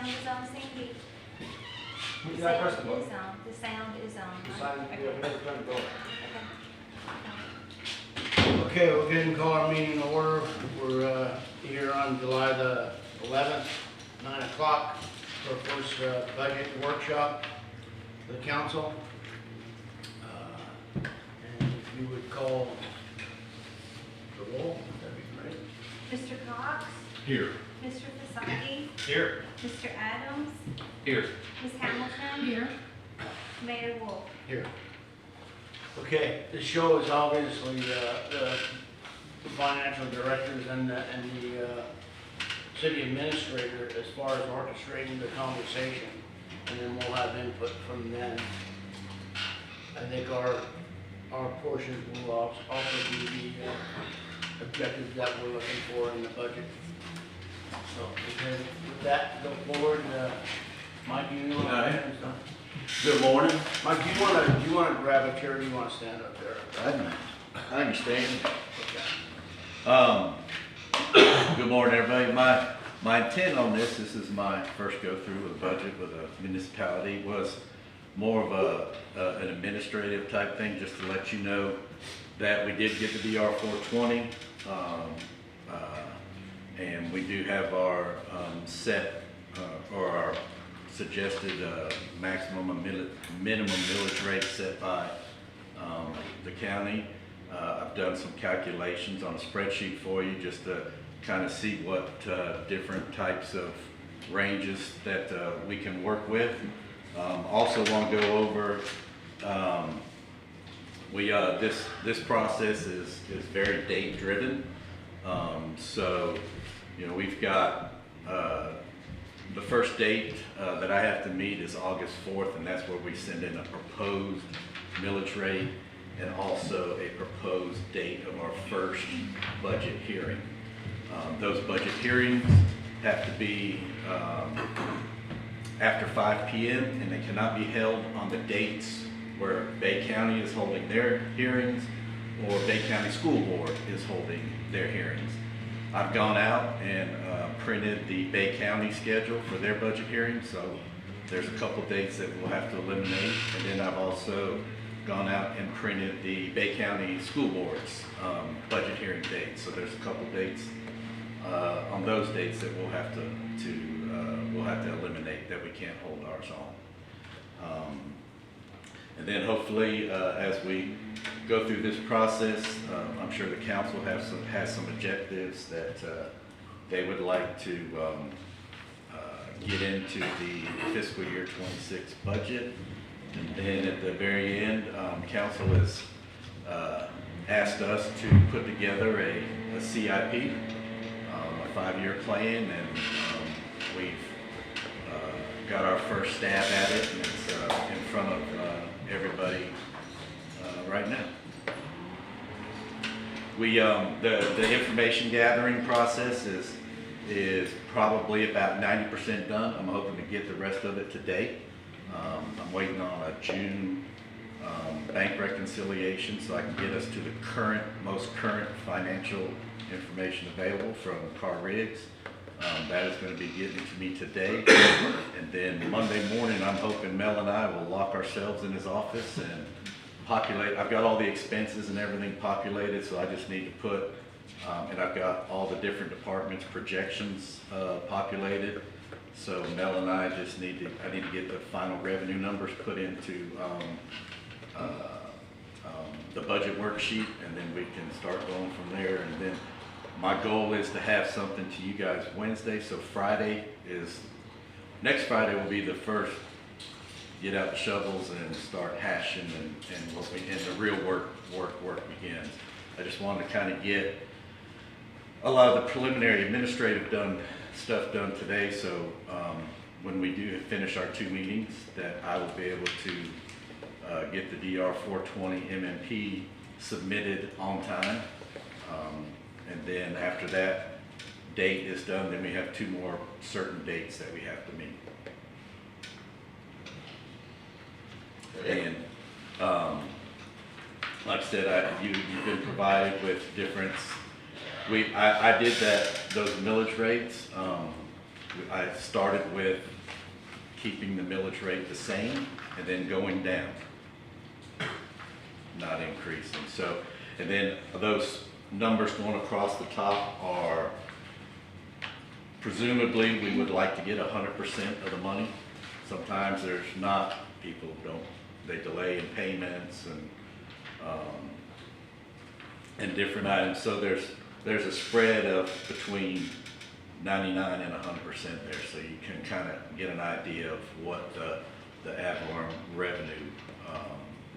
sound is on, Cindy? The Yeah, press sound the button. is on, the sound is on. The sign, Okay. yeah, we have to turn it on. Okay. Okay, we'll get and call our meeting to order. We're here on July the 11th, 9 o'clock for our first budget workshop for the council. And if you would call the roll, that'd be great. Mr. Cox? Here. Mr. Fasaki? Here. Mr. Adams? Here. Ms. Hamilton? Here. Mayor Wolf? Here. Okay, this show is obviously the financial directors and the city administrator as far as orchestrating the conversation, and then we'll have input from them. I think our portion will also be the objectives that we're looking for in the budget. So, okay, with that, go forward. Mike, you want to? Good morning. Mike, do you want to grab a chair, or do you want to stand up there? I understand. Okay. Good morning, everybody. My intent on this is my first go through with a budget with a municipality, was more of an administrative type thing, just to let you know that we did get the DR 420, and we do have our set or our suggested minimum millage rate set by the county. I've done some calculations on a spreadsheet for you just to kind of see what different types of ranges that we can work with. Also want to go over, this process is very date driven. So, you know, we've got the first date that I have to meet is August 4th, and that's where we send in a proposed millage rate and also a proposed date of our first budget hearing. Those budget hearings have to be after 5 p.m. and they cannot be held on the dates where Bay County is holding their hearings or Bay County School Board is holding their hearings. I've gone out and printed the Bay County schedule for their budget hearings, so there's a couple dates that we'll have to eliminate. And then I've also gone out and printed the Bay County School Board's budget hearing dates. So there's a couple dates on those dates that we'll have to eliminate, that we can't hold ours on. And then hopefully, as we go through this process, I'm sure the council has some objectives that they would like to get into the fiscal year 26 budget. And then at the very end, council has asked us to put together a CIP, a 5-year plan, and we've got our first stab at it, and it's in front of everybody right now. We the information gathering process is probably about 90% done. I'm hoping to get the rest of it today. I'm waiting on a June bank reconciliation so I can get us to the most current financial information available from Carr Riggs. That is going to be given to me today, and then Monday morning I'm hoping Mel and I will lock ourselves in his office and populate. I've got all the expenses and everything populated, so I just need to put, and I've got all the different departments' projections populated. So Mel and I just need to get the final revenue numbers put into the budget worksheet, and then we can start going from there. And then my goal is to have something to you guys Wednesday. So next Friday will be the first get out the shovels and start hashing and the real work begins. I just wanted to kind of get a lot of the preliminary administrative stuff done today, so when we do finish our 2 meetings, that I will be able to get the DR 420 MMP submitted on time. And then after that date is done, then we have 2 more certain dates that we have to meet. And like I said, you've been provided with different. I did those millage rates. I started with keeping the millage rate the same and then going down, not increasing. So, and then those numbers going across the top are presumably we would like to get 100% of the money. Sometimes there's not, people don't, they delay in payments and different items. So there's a spread of between 99 and 100% there, so you can kind of get an idea of what the ad valorem revenue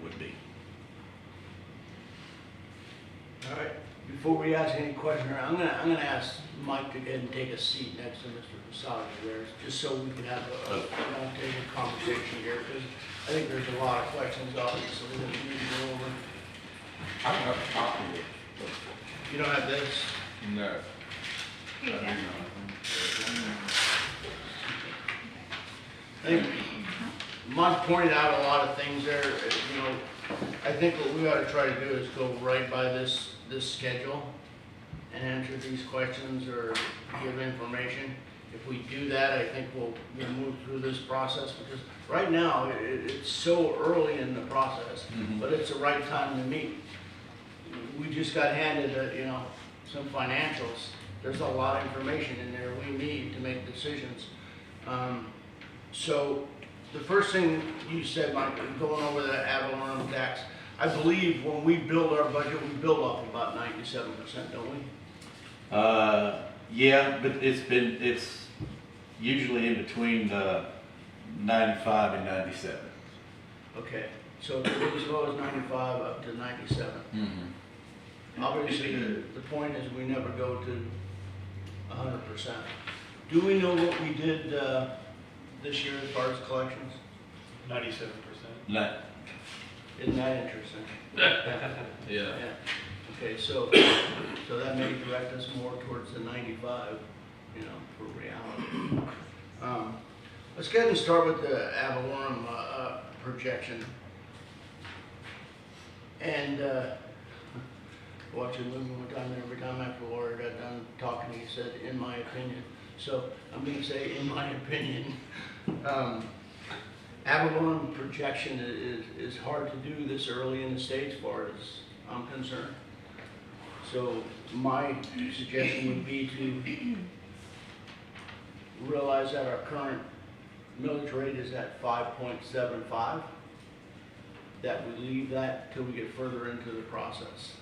would be. All right, before we ask any question, I'm gonna ask Mike to go ahead and take a seat next to Mr. Fasagi there, just so we can have a roundtable conversation here, because I think there's a lot of questions obviously that we need to go over. I don't have a copy of it. You don't have this? No. Here you go. I think Mike pointed out a lot of things there, you know, I think what we ought to try to do is go right by this schedule and answer these questions or give information. If we do that, I think we'll move through this process, because right now, it's so early in the process, but it's the right time to meet. We just got handed, you know, some financials. There's a lot of information in there we need to make decisions. So the first thing you said, Mike, going over the ad valorem tax, I believe when we build our budget, we build off about 97%, don't we? Yeah, but it's usually in between 95 and 97. Okay, so it goes as low as 95 up to 97. Obviously, the point is we never go to 100%. Do we know what we did this year as far as collections? 97%. Not, Isn't that interesting? Yeah. Okay, so that may direct us more towards the 95, you know, for reality. Let's go ahead and start with the ad valorem projection. And watch it move one time, and every time after Laura got done talking, he said, "In my opinion." So I'm going to say, "In my opinion." Ad valorem projection is hard to do this early in the stage, as far as I'm concerned. So my suggestion would be to realize that our current millage rate is at 5.75, that we leave that till we get further into the process.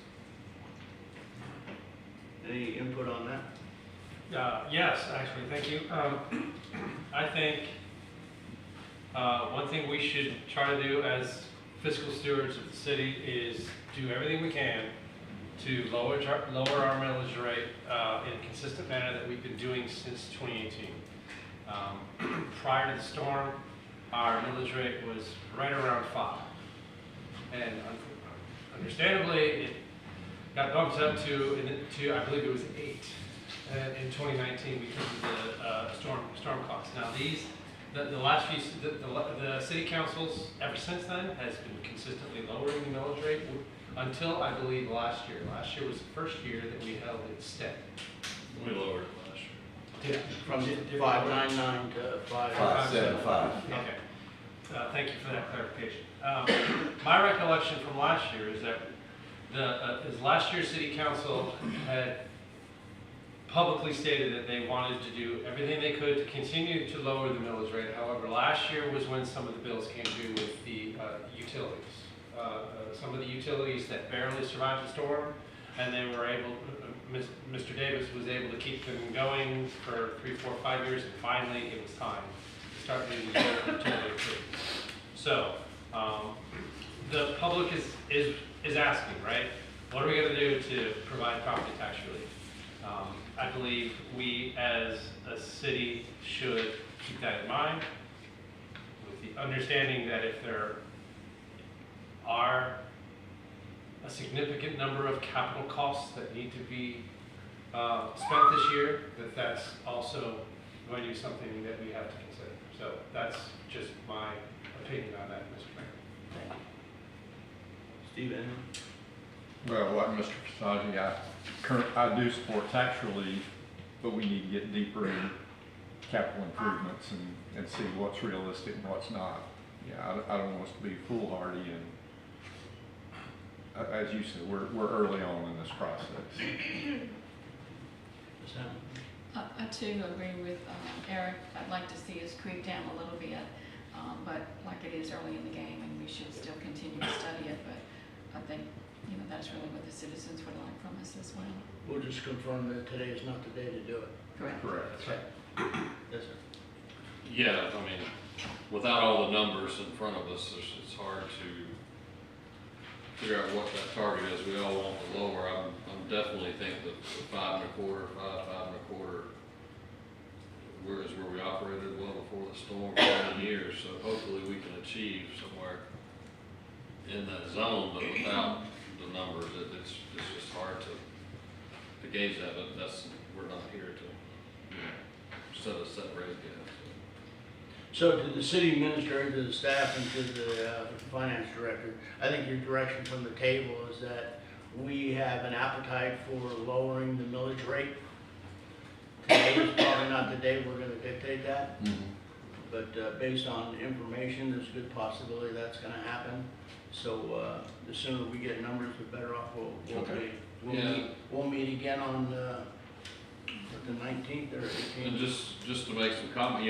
Any input on that? Yes, actually, thank you. I think one thing we should try to do as fiscal stewards of the city is do everything we can to lower our millage rate in a consistent manner that we've been doing since 2018. Prior to the storm, our millage rate was right around 5. And understandably, it got bumped up to I believe it was 8 in 2019 because of the storm costs. Now the last few, the city councils ever since then has been consistently lowering the millage rate until I believe last year. Last year was the first year that we held it steady. We lowered it last year. Yeah. From 5.99 to 5. 5.75. Okay. Thank you for that clarification. My recollection from last year is that last year's city council had publicly stated that they wanted to do everything they could to continue to lower the millage rate. However, last year was when some of the bills came due with the utilities. Some of the utilities that barely survived the storm, and they were able, Mr. Davis was able to keep them going for 3, 4, 5 years, and finally it was time to start doing these utility improvements. So, the public is asking, right? What are we going to do to provide property tax relief? I believe we as a city should keep that in mind, with the understanding that if there are a significant number of capital costs that need to be spent this year, that's also going to be something that we have to consider. So that's just my opinion on that, Mr. Mayor. Steve, anything? Well, like Mr. Fasagi, I do support tax relief, but we need to get deeper capital improvements and see what's realistic and what's not. Yeah, I don't want us to be foolhardy and, as you said, we're early on in this process. I too agree with Eric. I'd like to see us creep down a little bit, but like it is early in the game and we should still continue to study it. But I think, that's really what the citizens would like from us as well. We'll just confirm that today is not the day to do it. Correct. Correct. Yes, sir. Yeah, I mean, without all the numbers in front of us, it's hard to figure out what that target is. We all want the lower. I'm definitely think that the 5.25, 5.25, is where we operated well before the storm for 10 years. So hopefully we can achieve somewhere in that zone, but without the numbers, it's just hard to gauge that. But we're not here to set a set rate yet. So to the city administrator, to the staff, and to the finance director, I think your direction from the table is that we have an appetite for lowering the millage rate. Today is probably not the day we're gonna dictate that, but based on information, there's a good possibility that's gonna happen. So the sooner we get numbers, the better off we'll Okay. be. We'll meet again on the 19th or 18th. And just to make some comment, I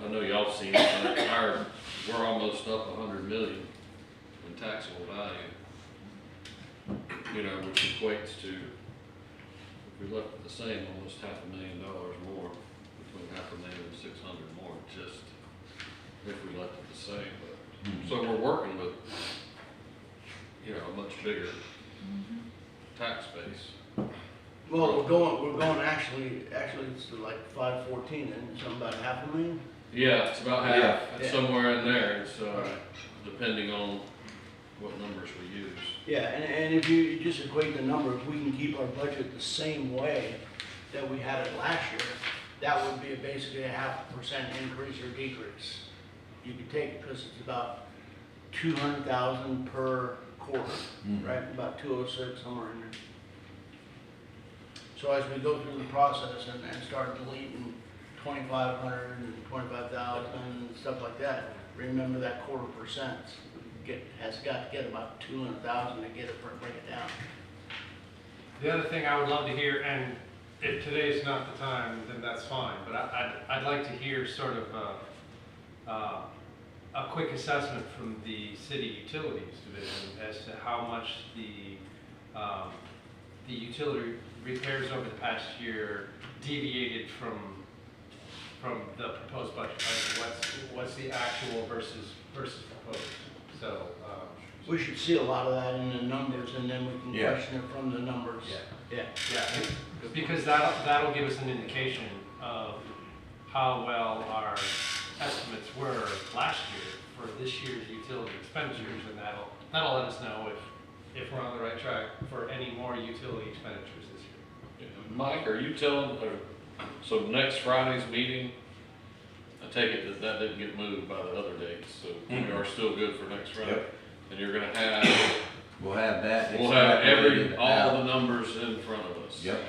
know y'all seen it, but we're almost up 100 million in taxable value. Which equates to, if we left it the same, almost $500,000 more, between 500,000 and 600 more, just if we left it the same. But so we're working with, a much bigger tax base. Well, we're going actually it's like 514, and something about 500,000. Yeah, it's about half. Yeah. It's somewhere in there. It's depending on what numbers we use. Yeah, and if you just equate the number, if we can keep our budget the same way that we had it last year, that would be basically a 0.5% increase or decrease. You could take, because it's about 200,000 per quarter, right? About 206, somewhere in there. So as we go through the process and start deleting 2,500 and 25,000 and stuff like that, remember that 0.25% has got to get about 200,000 to get it, break it down. The other thing I would love to hear, and if today's not the time, then that's fine, but I'd like to hear sort of a quick assessment from the city utilities division as to how much the utility repairs over the past year deviated from the proposed budget. What's the actual versus proposed? So We should see a lot of that in the numbers, and then we can Yeah. question it from the numbers. Yeah. because that'll give us an indication of how well our estimates were last year for this year's utility expenditures, and that'll let us know if we're on the right track for any more utility expenditures this year. Mike, are you so next Friday's meeting, I take it that didn't get moved by the other dates, so we are still good for next Friday? Yep. And you're gonna have, We'll have that. we'll have extrapolated all out. the numbers in front of us. Yep,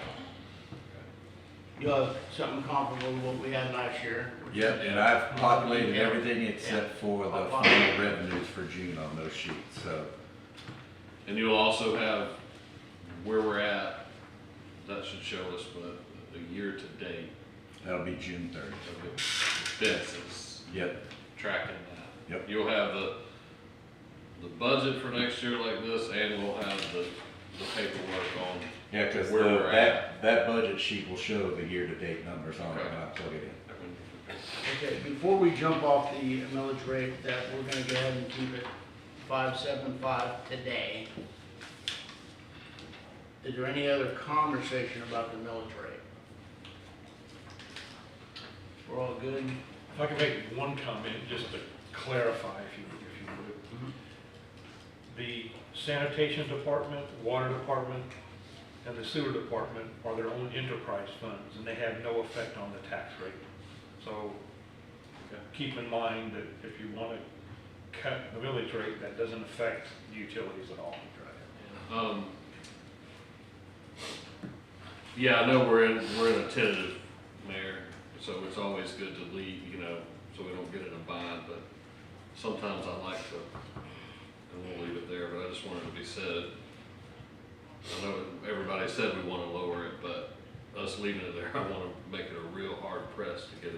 You'll have something comparable to what we had last year. yep, and I've populated everything except for the final revenues for June on those sheets, so. And you'll also have where we're at, that should show us what the year to date That'll be June 30th. of the expenses, Yep, tracking that. Yep. You'll have the budget for next year like this, and we'll have the paperwork on. yeah, because Where we're at. that budget sheet will show the year-to-date numbers on it Okay. when I plug it in. Okay, before we jump off the millage rate, that we're gonna go ahead and keep it 5.75 today. Is there any other conversation about the millage rate? We're all good? If I could make one comment, just to clarify, if you would. The sanitation department, water department, and the sewer department are their own enterprise funds, and they have no effect on the tax rate. So keep in mind that if you want to cut the millage rate, that doesn't affect the utilities at all. Yeah, I know we're in a tentative, Mayor, so it's always good to leave, you know, so we don't get in a bind, but sometimes I like to, and we'll leave it there, but I just wanted to be said. I know everybody said we want to lower it, but us leaving it there, I want to make it a real hard press to get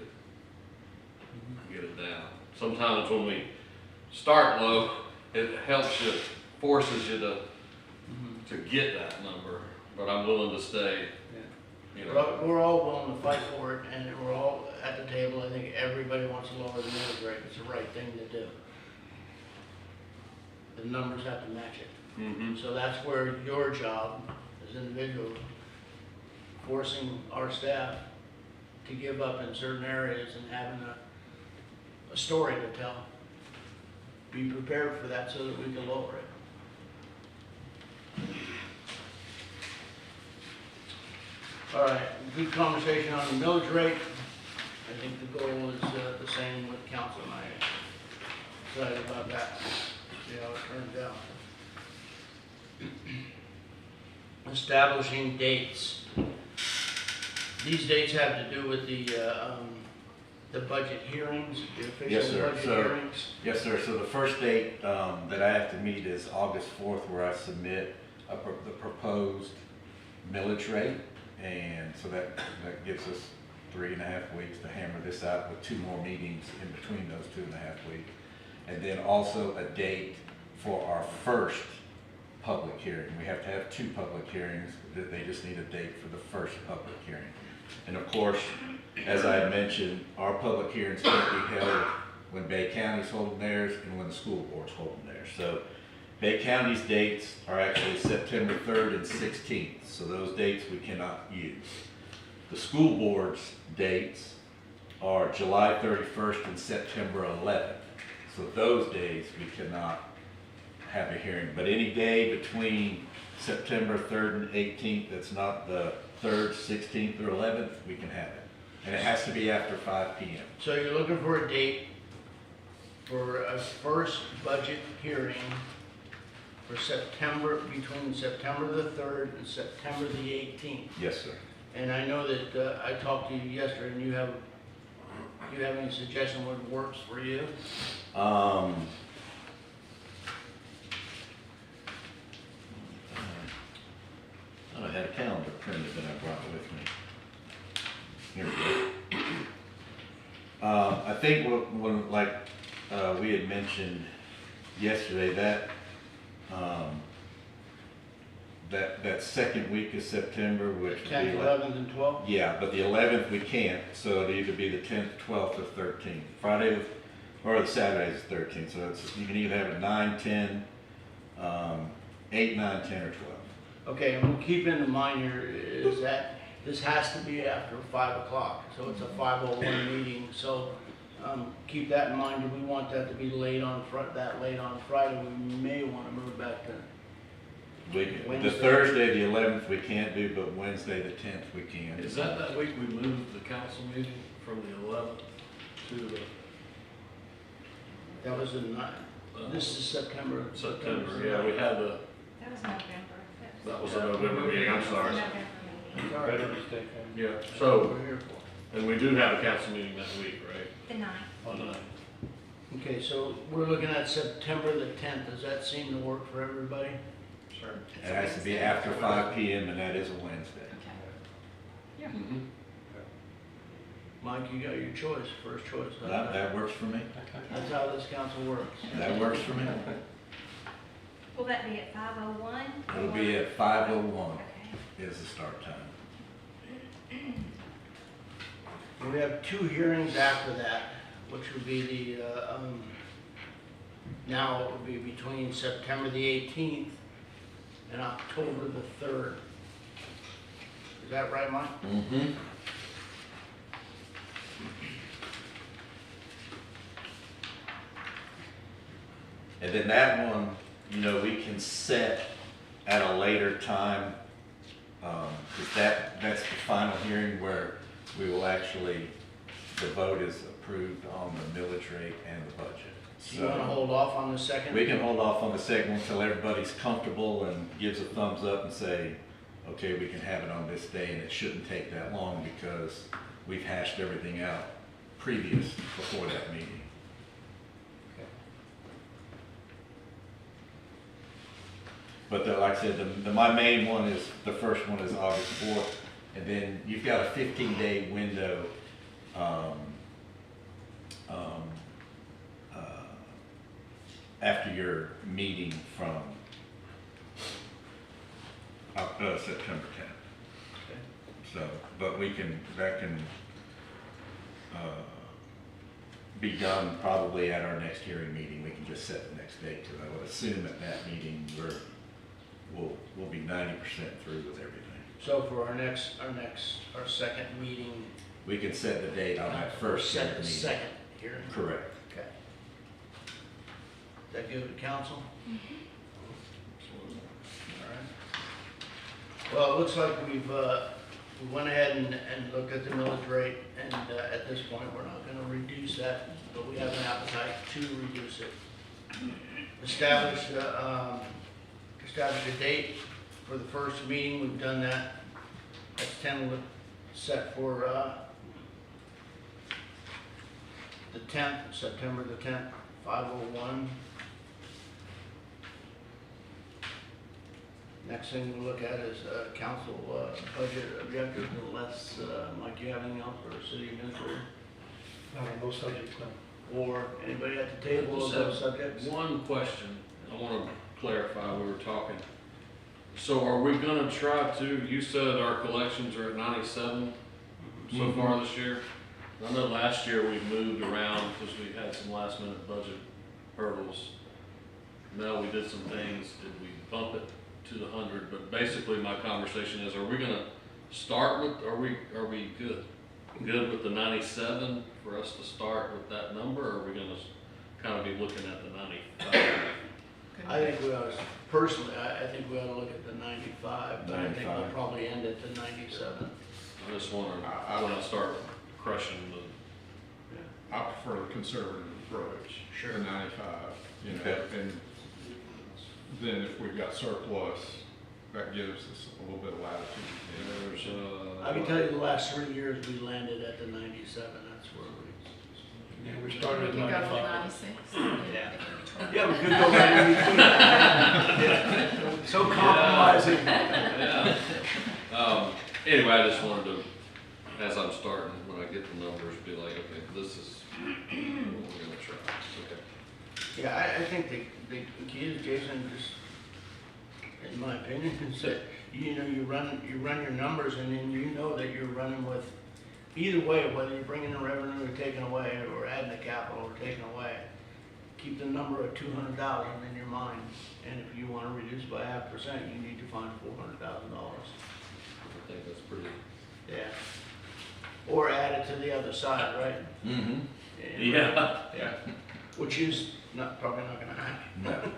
it down. Sometimes when we start low, it helps you, forces you to get that number, but I'm willing to stay, you know. We're all willing to fight for it, and we're all at the table. I think everybody wants to lower the millage rate. It's the right thing to do. The numbers have to match it. Mm-hmm. So that's where your job as an individual, forcing our staff to give up in certain areas and having a story to tell. Be prepared for that so that we can lower it. All right, good conversation on the millage rate. I think the goal is the same with council and I. Excited about that. See how it turns out. Establishing dates. These dates have to do with the budget hearings, the Yes, official sir. budget So- hearings. Yes, sir. So the first date that I have to meet is August 4th, where I submit the proposed millage rate. And so that gives us 3.5 weeks to hammer this out with 2 more meetings in between those 2.5 weeks. And then also a date for our first public hearing. We have to have 2 public hearings. They just need a date for the first public hearing. And of course, as I had mentioned, our public hearings can't be held when Bay County's holding theirs and when the school board's holding theirs. So Bay County's dates are actually September 3rd and 16th, so those dates we cannot use. The school board's dates are July 31st and September 11th, so those days we cannot have a hearing. But any day between September 3rd and 18th that's not the 3rd, 16th, or 11th, we can have it. And it has to be after 5 p.m. So you're looking for a date for a first budget hearing for September, between September the 3rd and September the 18th. Yes, sir. And I know that I talked to you yesterday, and you have any suggestion what works for you? I had a calendar printed that I brought with me. Here we go. I think when like we had mentioned yesterday, that second week of September, which would 10th, be like, 11th, and 12th? yeah, but the 11th we can't, so it'd either be the 10th, 12th, or 13th. Friday, or the Saturday's the 13th, so you can either have it 9, 10, 8, 9, 10, or 12. Okay, and we'll keep in mind here is that this has to be after 5 o'clock, so it's a 5:01 meeting, so keep that in mind. If we want that to be late on Friday, we may want to move back to The Wednesday. Thursday, the 11th, we can't do, but Wednesday, the 10th, we can. Is that week we moved the council meeting from the 11th to the that was the 9th. This is September. September? Yeah, we had the, That was November. that was a November meeting, I'm sorry. November meeting. Sorry. Better mistake. Yeah, That's what so, we're here for. and we do have a council meeting that week, right? The 9th. On the Okay, so we're looking at September the 10th. Does that seem to work for everybody? Sure. It has to be after 5 p.m., and that is a Wednesday. Okay. Mm-hmm. Mike, you got your choice, first choice. That works for me. That's how this council works. That works for me. Will that be at 5:01? It'll be at 5:01 Okay. is the start time. We have 2 hearings after that, which would be the, now it would be between September the 18th and October the 3rd. Is that right, Mike? Mm-hmm. And then that one, you know, we can set at a later time, because that's the final hearing where we will actually, the vote is approved on the millage rate and the budget. Do you want to hold off on the second? We can hold off on the second one until everybody's comfortable and gives a thumbs up and say, okay, we can have it on this day, and it shouldn't take that long because we've hashed everything out previous, before that meeting. But like I said, my main one is, the first one is August 4th, and then you've got a 15-day window, after your meeting from, September 10th. So, but that can, be done probably at our next hearing meeting. We can just set the next date, because I would assume at that meeting, we'll be 90% through with everything. So for our second meeting. We can set the date on that first Set meeting. the second hearing. Correct. Okay. Is that good with council? All right. Well, it looks like we went ahead and looked at the millage rate, and at this point, we're not gonna reduce that, but we have an appetite to reduce it. Establish a date for the first meeting, we've done that. That's set for the 10th, September the 10th, 5:01. Next thing we'll look at is council budget objectives, unless, Mike, you have anything else for city administrator? Not on those subjects, no. Or anybody at the table of those subjects? One question, I wanna clarify, we were talking. So are we gonna try to, you said our collections are at 97 so far this year? I know last year we moved around because we had some last minute budget hurdles. Mel, we did some things, did we bump it to the 100? But basically my conversation is, are we gonna start with, are we good? Good with the 97 for us to start with that number, or are we gonna kind of be looking at the 95? I think we ought to, personally, I think we ought to look at the 95, but I think we'll 95. probably end at the 97. I just wonder, when I start crushing the, I prefer the conservative approach. Sure. The 95, you know, Okay. and then if we've got surplus, that gives us a little bit of latitude. You know, there's, I can tell you the last 3 years, we landed at the 97, that's where we. Yeah, we We started can at go to 95. 96. Yeah. Yeah. Yeah, we could go right in between. Yeah. So compromising. Yeah. Anyway, I just wanted to, as I'm starting, when I get the numbers, be like, okay, this is what we're gonna try. Okay. Yeah, I think the key is, Jason, just, in my opinion, is that, you know, you run your numbers, and then you know that you're running with, either way, whether you're bringing in revenue or taking away, or adding the capital or taking away, keep the number of 200,000 in your mind, and if you wanna reduce by 0.5%, you need to find $400,000. I think that's pretty, Yeah. Or add it to the other side, right? Mm-hmm. And- yeah. Yeah. Which is probably not gonna happen. No.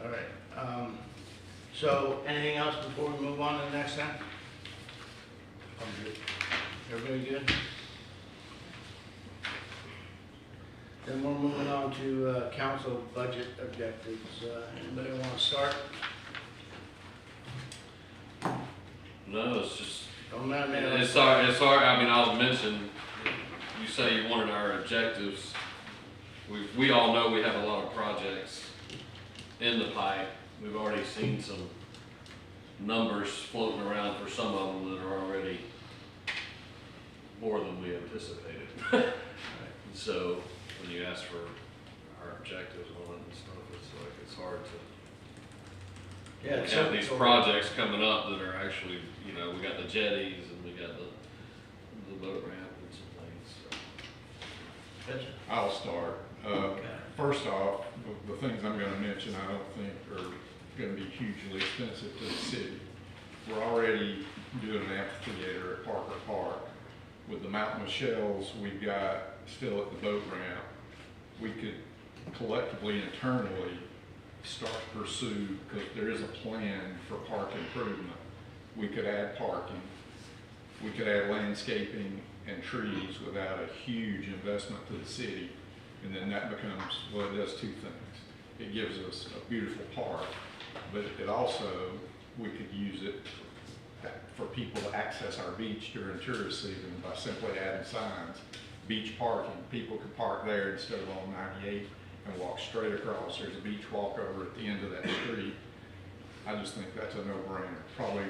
All right, so anything else before we move on to the next thing? I'm good. Everybody good? Then we're moving on to, council budget objectives. Anybody wanna start? No, it's just, Don't matter, man. it's hard, I mean, I'll mention, you say you wanted our objectives. We all know we have a lot of projects in the pipe. We've already seen some numbers floating around for some of them that are already more than we anticipated. So when you ask for our objectives on it and stuff, it's like, it's hard to Yeah, we so- have these projects coming up that are actually, you know, we got the jetties and we got the boat ramp and some things, so. Gotcha. I'll start. Okay. First off, the things I'm gonna mention, I don't think are gonna be hugely expensive to the city. We're already doing an amphitheater at Parker Park. With the mountain of shells we've got still at the boat ramp, we could collectively, internally, start to pursue, because there is a plan for park improvement. We could add parking, we could add landscaping and trees without a huge investment to the city. And then that becomes, well, it does two things. It gives us a beautiful park, but it also, we could use it for people to access our beach during tourist season by simply adding signs. Beach parking, people could park there instead of on 98 and walk straight across. There's a beach walkover at the end of that street. I just think that's a no-brainer. Probably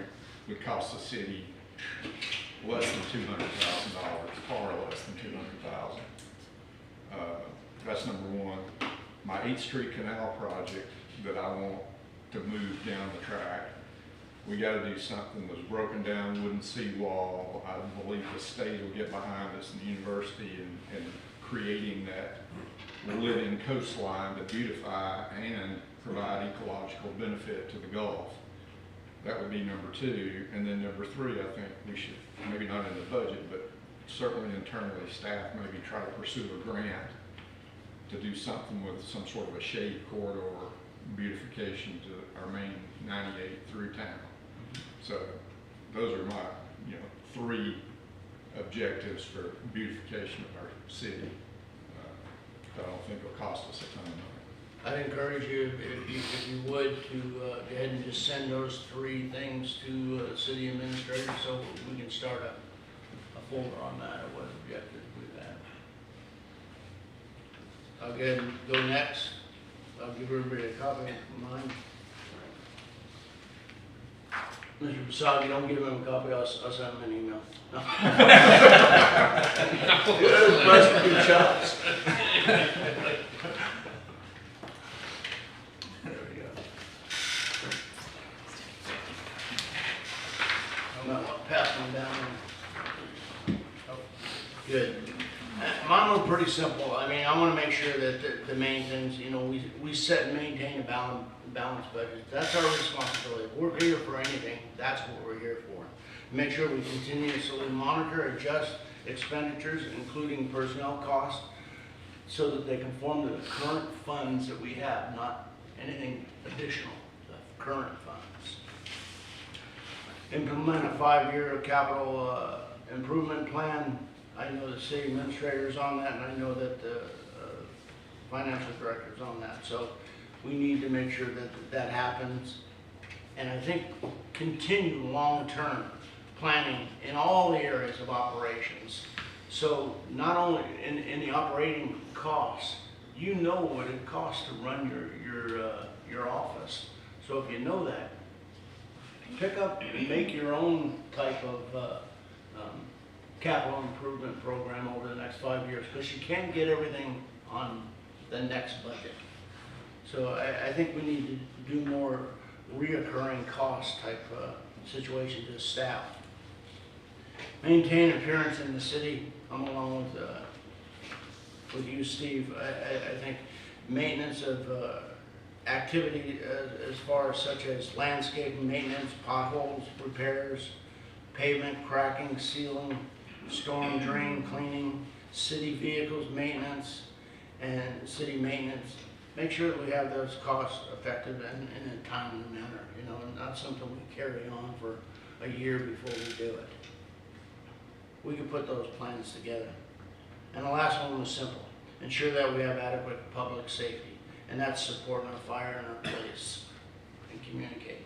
would cost the city less than $200,000, far less than $200,000. That's number one. My 8th Street Canal project that I want to move down the track, we gotta do something. There's broken down wooden seawall. I believe the state will get behind us and the university and creating that living coastline to beautify and provide ecological benefit to the Gulf. That would be number 2. And then number 3, I think we should, maybe not in the budget, but certainly internally staff maybe try to pursue a grant to do something with some sort of a shade corridor beautification to our main 98 through town. So those are my, 3 objectives for beautification of our city. That I don't think will cost us a ton of money. I'd encourage you, if you would, to go ahead and just send those 3 things to the city administrator so we can start a folder on that, or what objectives we've had. I'll go ahead and go next. I'll give everybody a copy of mine. Mr. Basagi, don't give him a copy, I'll send him an email. No. Must be chops. There we go. I'm gonna pass them down. Good. Mine were pretty simple. I mean, I want to make sure that the main things, we set and maintain a balanced budget. That's our responsibility. If we're here for anything, that's what we're here for. Make sure we continuously monitor, adjust expenditures, including personnel costs, so that they conform to the current funds that we have, not anything additional, the current funds. Implement a 5-year capital improvement plan. I know the city administrator's on that, and I know that the financial director's on that. So we need to make sure that that happens. And I think continue long-term planning in all the areas of operations. So not only in the operating costs, you know what it costs to run your office. So if you know that, pick up and make your own type of capital improvement program over the next 5 years, because you can't get everything on the next budget. So I think we need to do more reoccurring cost type situation to staff. Maintain appearance in the city. I'm along with you, Steve. I think maintenance of activity as far as such as landscape maintenance, potholes, repairs, pavement cracking, sealing, storm drain cleaning, city vehicles maintenance, and city maintenance. Make sure that we have those costs effective and in a timely manner, and not something we carry on for a year before we do it. We can put those plans together. And the last one was simple. Ensure that we have adequate public safety, and that's supporting our fire and our police and communicate.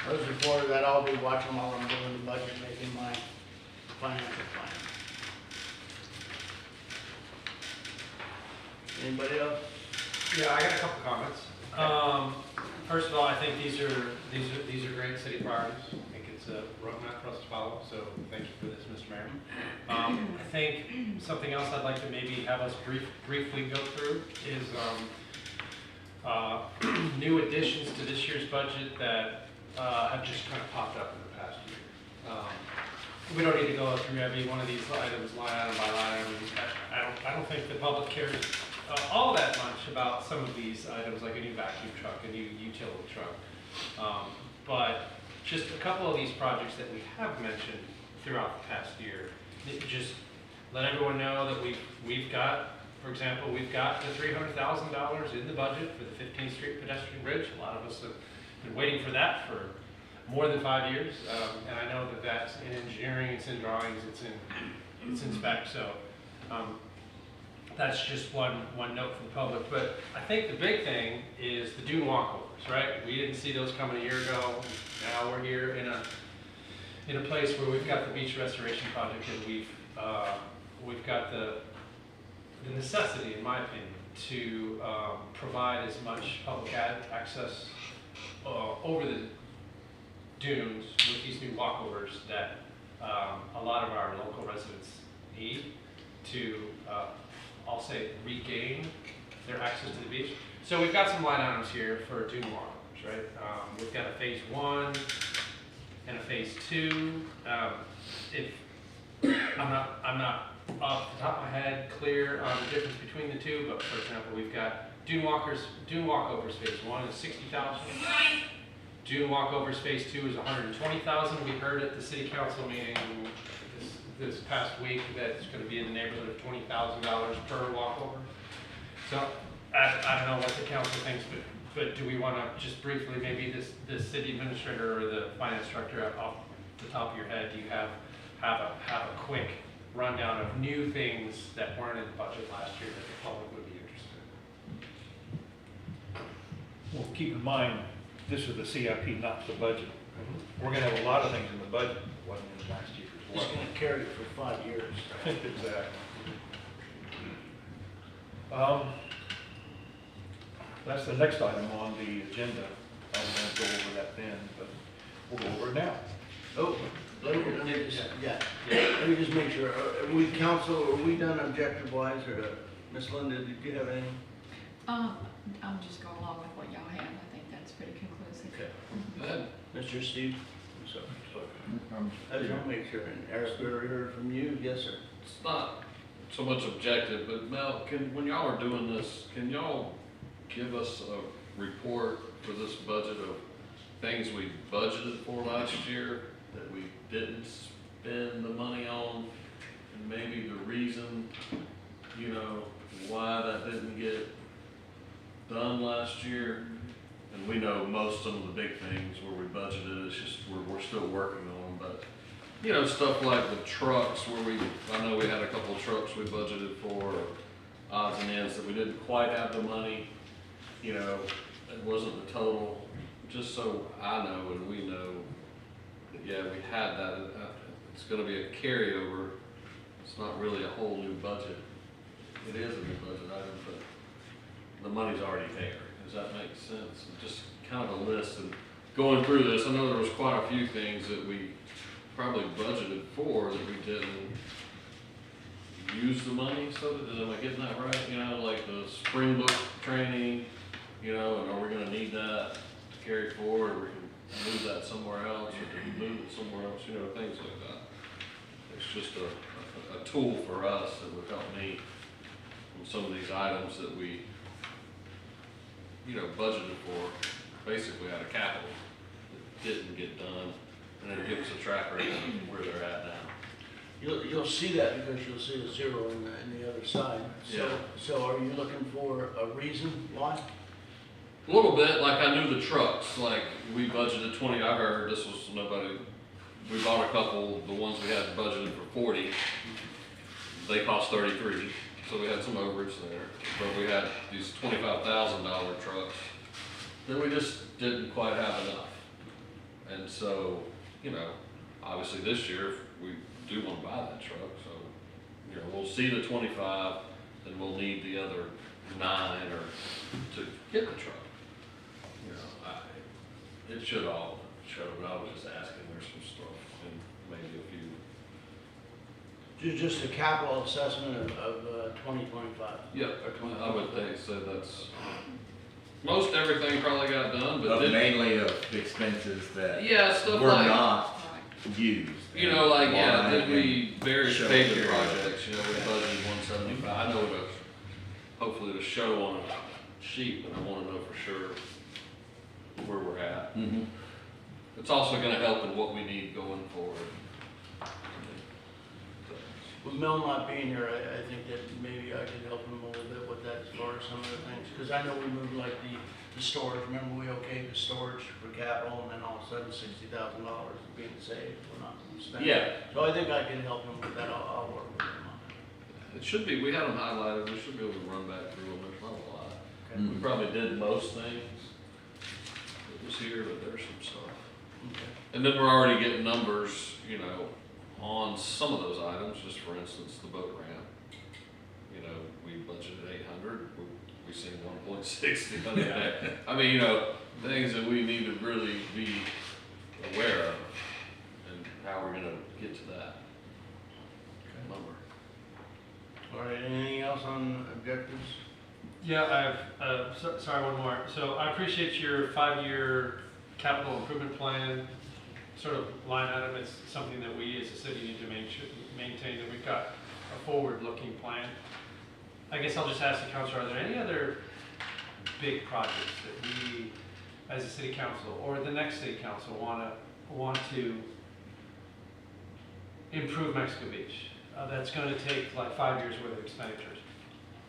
Those reported that I'll be watching while I'm doing the budget, making my financial plan. Anybody else? Yeah, I got a couple comments. First of all, I think these are great city priorities. I think it's a roadmap for us to follow, so thank you for this, Mr. Mayor. I think something else I'd like to maybe have us briefly go through is new additions to this year's budget that have just kind of popped up in the past year. We don't need to go through every one of these items line item by line item. I don't think the public cares all that much about some of these items, like a new vacuum truck, a new utility truck. But just a couple of these projects that we have mentioned throughout the past year, just let everyone know that we've got, for example, we've got the $300,000 in the budget for the 15th Street pedestrian bridge. A lot of us have been waiting for that for more than 5 years, and I know that that's in engineering, it's in drawings, it's in spec. So that's just one note for the public. But I think the big thing is the dune walkovers, right? We didn't see those coming a year ago. Now we're here in a place where we've got the beach restoration project, and we've got the necessity, in my opinion, to provide as much public access over the dunes with these new walkovers that a lot of our local residents need to, I'll say, regain their access to the beach. So we've got some line items here for dune walkovers, right? We've got a phase 1 and a phase 2. If I'm not off the top of my head clear on the difference between the two, but for example, we've got dune walkovers phase 1 is 60,000. Dune walkovers phase 2 is 120,000. We heard at the city council meeting this past week that it's going to be in the neighborhood of $20,000 per walkover. So I don't know what the council thinks, but do we want to just briefly, maybe this city administrator or the finance director off the top of your head, do you have a quick rundown of new things that weren't in the budget last year that the public would be interested in? Well, keep in mind, this is the CIP, not the budget. We're gonna have a lot of things in the budget that wasn't in last year as It's well. gonna carry it for 5 years. Exactly. That's the next item on the agenda. I was gonna go over that then, but we'll go over it now. Oh, let me just make sure, are we council, are we done objective wise, or Ms. Linda, did you have any? I'm just going along with what y'all have. I think that's pretty conclusive. Okay. Go ahead. Mr. Steve? I'm sorry. I just want to make sure, and Eric, we already heard from you, yes, sir. It's not so much objective, but Mel, when y'all are doing this, can y'all give us a report for this budget of things we budgeted for last year that we didn't spend the money on, and maybe the reason, why that didn't get done last year? And we know some of the big things where we budgeted, it's just we're still working on, but stuff like the trucks where I know we had a couple of trucks we budgeted for, odds and ends that we didn't quite have the money, it wasn't the total, just so I know and we know that, yeah, we had that. It's gonna be a carryover. It's not really a whole new budget. It is a new budget item, but the money's already there. Does that make sense? And just kind of a list, and going through this, I know there was quite a few things that we probably budgeted for that we didn't use the money, so am I getting that right? Like the spring book training, and are we gonna need that to carry forward, or we can move that somewhere else, or to move it somewhere else, things like that. It's just a tool for us that would help me on some of these items that we budgeted for basically out of capital that didn't get done, and then give us a track record of where they're at now. You'll see that because you'll see a zero in the other side. Yeah. So are you looking for a reason why? A little bit, like I knew the trucks, like we budgeted 20, I heard this was we bought a couple, the ones we had budgeted for 40, they cost 33. So we had some overage there, but we had these $25,000 trucks that we just didn't quite have enough. And so, obviously this year we do want to buy that truck, so we'll see the 25, then we'll need the other 9 or to get the truck. It should all show, but I was just asking, there's some stuff and maybe a few. Just a capital assessment of 2025. Yep, I would think so. That's most everything probably got done, but But mainly of expenses that yeah, stuff were like not used. did we various Show paving period. projects? We budgeted 175. I know hopefully to show on a sheet, but I want to know for sure where we're at. Mm-hmm. It's also going to help in what we need going forward. With Mel not being here, I think that maybe I could help him a little bit with that as far as some of the things. Because I know we moved like the storage, remember we okayed the storage for capital, and then all of a sudden $60,000 is being saved, we're not spending. Yeah. So I think I can help him with that, I'll work with him on that. It should be, we had them highlighted, we should be able to run back through them, there's not a lot. Mhm. We probably did most things that was here, but there's some stuff. Okay. And then we're already getting numbers, you know, on some of those items, just for instance, the boat ramp. You know, we budgeted 800, we seen 1.6 the other day. I mean, you know, things that we need to really be aware of and how we're gonna get to that number. All right, anything else on objectives? Yeah, sorry, one more. So I appreciate your 5-year capital improvement plan sort of line item. It's something that we as a city need to maintain, that we've got a forward-looking plan. I guess I'll just ask the council, are there any other big projects that we, as a city council, or the next city council, want to improve Mexico Beach? That's gonna take like 5 years worth of expenditures.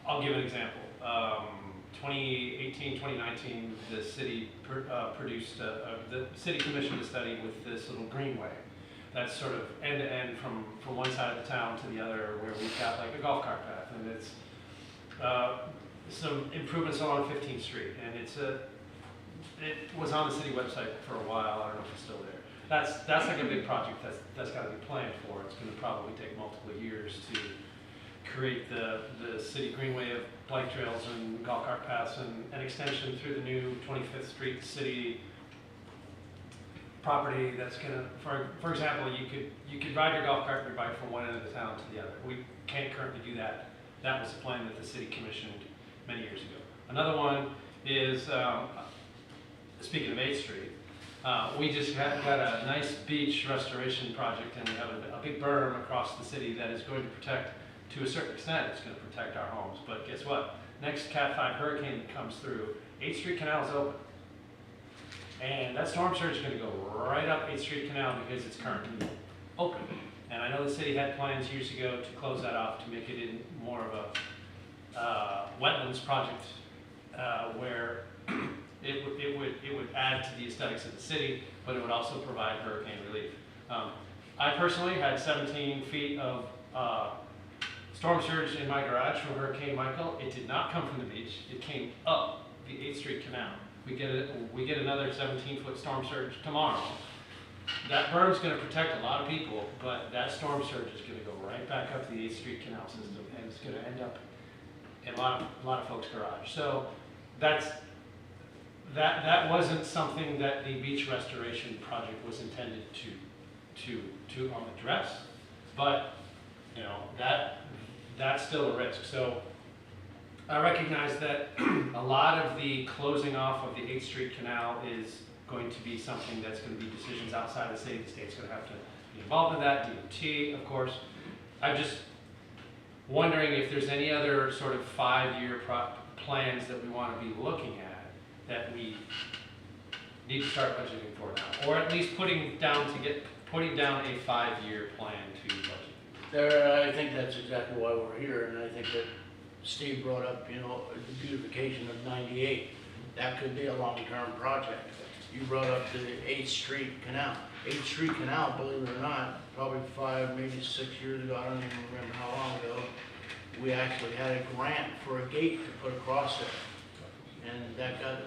I'll give an example. 2018, 2019, the city the city commissioned a study with this little greenway. That's sort of end to end from one side of the town to the other, where we've got like a golf cart path, and it's some improvements along 15th Street, and it was on the city website for a while. I don't know if it's still there. That's like a big project that's got to be planned for. It's going to probably take multiple years to create the city greenway of bike trails and golf cart paths and an extension through the new 25th Street city property. That's gonna, for example, you could ride your golf cart and your bike from one end of the town to the other. We can't currently do that. That was a plan that the city commissioned many years ago. Another one is, speaking of 8th Street, we just got a nice beach restoration project, and we have a big berm across the city that is going to protect, to a certain extent, it's going to protect our homes. But guess what? Next Cat 5 hurricane that comes through, 8th Street Canal is open. And that storm surge is going to go right up 8th Street Canal because it's currently open. And I know the city had plans years ago to close that off, to make it in more of a wetlands project, where it would add to the aesthetics of the city, but it would also provide hurricane relief. I personally had 17 feet of storm surge in my garage from Hurricane Michael. It did not come from the beach. It came up the 8th Street Canal. We get another 17-foot storm surge tomorrow. That berm's going to protect a lot of people, but that storm surge is going to go right back up the 8th Street Canal system, and it's going to end up in a lot of folks' garage. So that wasn't something that the beach restoration project was intended to address, but you know, that's still a risk. So I recognize that a lot of the closing off of the 8th Street Canal is going to be something that's going to be decisions outside the state. The state's going to have to be involved in that, DOT, of course. I'm just wondering if there's any other sort of 5-year plans that we want to be looking at that we need to start budgeting for now, or at least putting down a 5-year plan to budget. I think that's exactly why we're here, and I think that Steve brought up, you know, the beautification of 98. That could be a long-term project. You brought up the 8th Street Canal. 8th Street Canal, believe it or not, probably 5, maybe 6 years ago, I don't even remember how long ago, we actually had a grant for a gate to put across it. And that got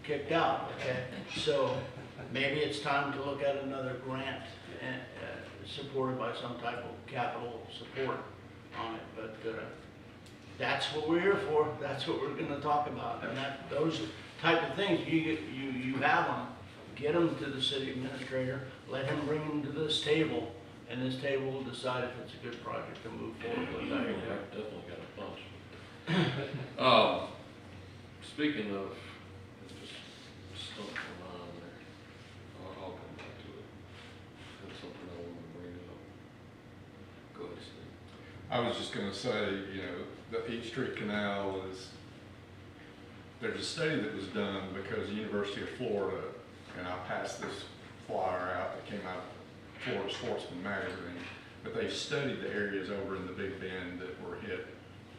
kicked out, okay? So maybe it's time to look at another grant supported by some type of capital support on it. But that's what we're here for. That's what we're gonna talk about. And those type of things, you have them, get them to the city administrator, let him bring them to this table, and this table will decide if it's a good project to move forward with. I've definitely got a bunch. Speaking of, it just stumped my mind there. I'll come back to it. That's something I want to bring up. Go ahead, Steve. I was just gonna say, you know, the 8th Street Canal there's a study that was done because the University of Florida, and I passed this flyer out that came out of Florida Sportsman magazine, but they studied the areas over in the Big Bend that were hit.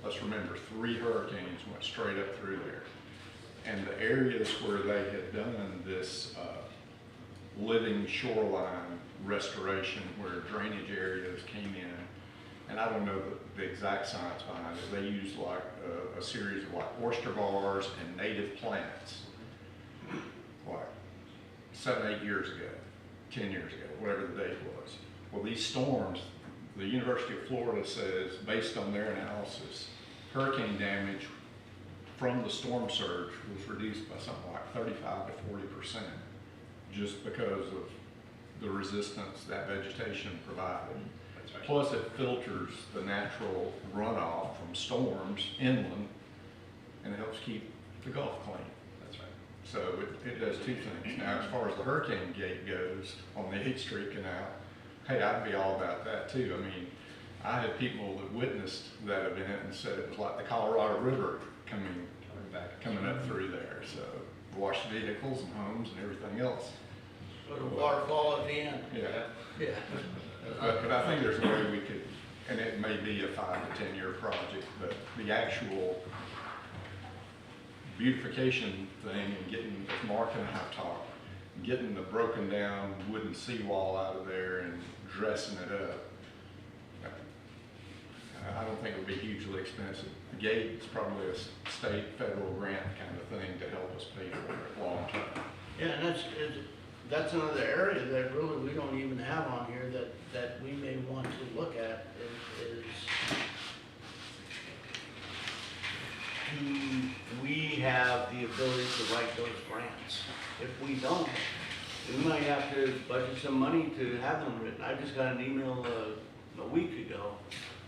Let's remember, 3 hurricanes went straight up through there. And the areas where they had done this living shoreline restoration, where drainage areas came in, and I don't know the exact science behind it, they use like a series of like oyster bars and native plants, like 7, 8 years ago, 10 years ago, whatever the date was. Well, these storms, the University of Florida says, based on their analysis, hurricane damage from the storm surge was reduced by something like 35 to 40%, just because of the resistance that vegetation provided. That's right. Plus, it filters the natural runoff from storms inland, and it helps keep the Gulf clean. That's right. So it does two things. Now, as far as the hurricane gate goes on the 8th Street Canal, hey, I'd be all about that too. I mean, I had people that witnessed that event and said it was like the Colorado River coming up through there. So washed vehicles and homes and everything else. Put a waterfall at the end. Yeah. Yeah. But I think there's a way we could, and it may be a 5 to 10 year project, but the actual beautification thing and getting, as Mark and I have talked, getting the broken down wooden seawall out of there and dressing it up, I don't think it would be hugely expensive. The gate is probably a state, federal grant kind of thing to help us pay for it long term. Yeah, and that's another area that really we don't even have on here that we may want to look at is do we have the ability to write those grants? If we don't, we might have to budget some money to have them written. I just got an email a week ago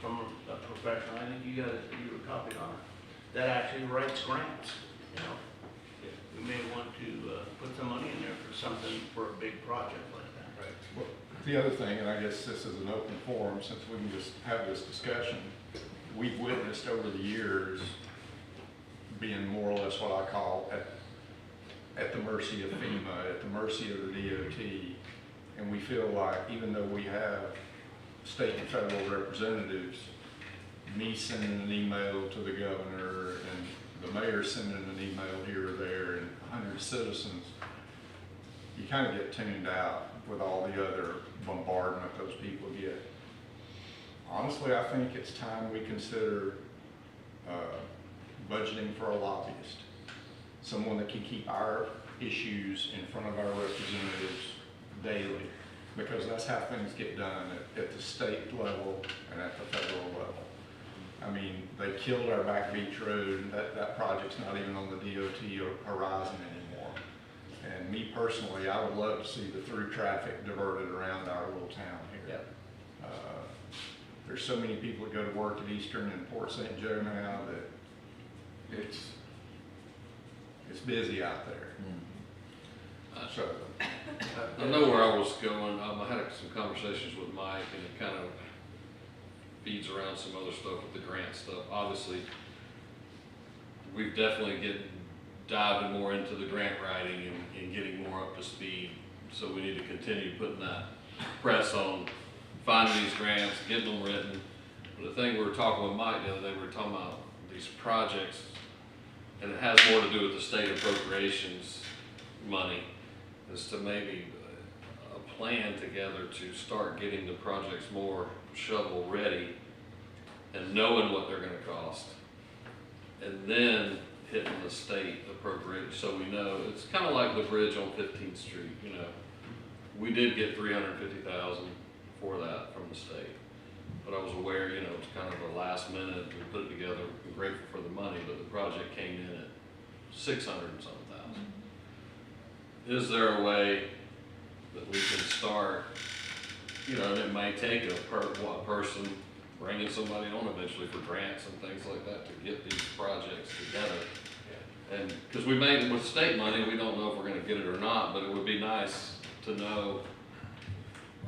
from a professional, I think you were copied on it, that actually writes grants, you know? We may want to put some money in there for something, for a big project like that. Right. Well, the other thing, and I guess this is an open forum, since we can just have this discussion, we've witnessed over the years being more or less what I call at the mercy of FEMA, at the mercy of the DOT, and we feel like even though we have state and federal representatives, me sending an email to the governor and the mayor sending an email here or there and 100 citizens, you kind of get tuned out with all the other bombardment those people get. Honestly, I think it's time we consider budgeting for a lobbyist, someone that can keep our issues in front of our representatives daily, because that's how things get done at the state level and at the federal level. I mean, they killed our Back Beach Road. That project's not even on the DOT horizon anymore. And me personally, I would love to see the through traffic diverted around our little town here. Yep. There's so many people that go to work at Eastern and Port St. Joe now that it's busy out there. So, I know where I was going. I had some conversations with Mike, and it kind of feeds around some other stuff with the grant stuff. Obviously, we've definitely diving more into the grant writing and getting more up to speed. So we need to continue putting that press on finding these grants, getting them written. But the thing we were talking with Mike the other day, we were talking about these projects, and it has more to do with the state appropriations money, is to maybe a plan together to start getting the projects more shovel ready and knowing what they're gonna cost. And then hitting the state appropriate, so we know. It's kind of like the bridge on 15th Street, you know. We did get $350,000 for that from the state. But I was aware, you know, it's kind of a last minute, we put it together, we're grateful for the money, but the project came in at 600 and something thousand. Is there a way that we can start, you know, and it may take a person bringing somebody on eventually for grants and things like that to get these projects together. And, because we made, with state money, we don't know if we're gonna get it or not, but it would be nice to know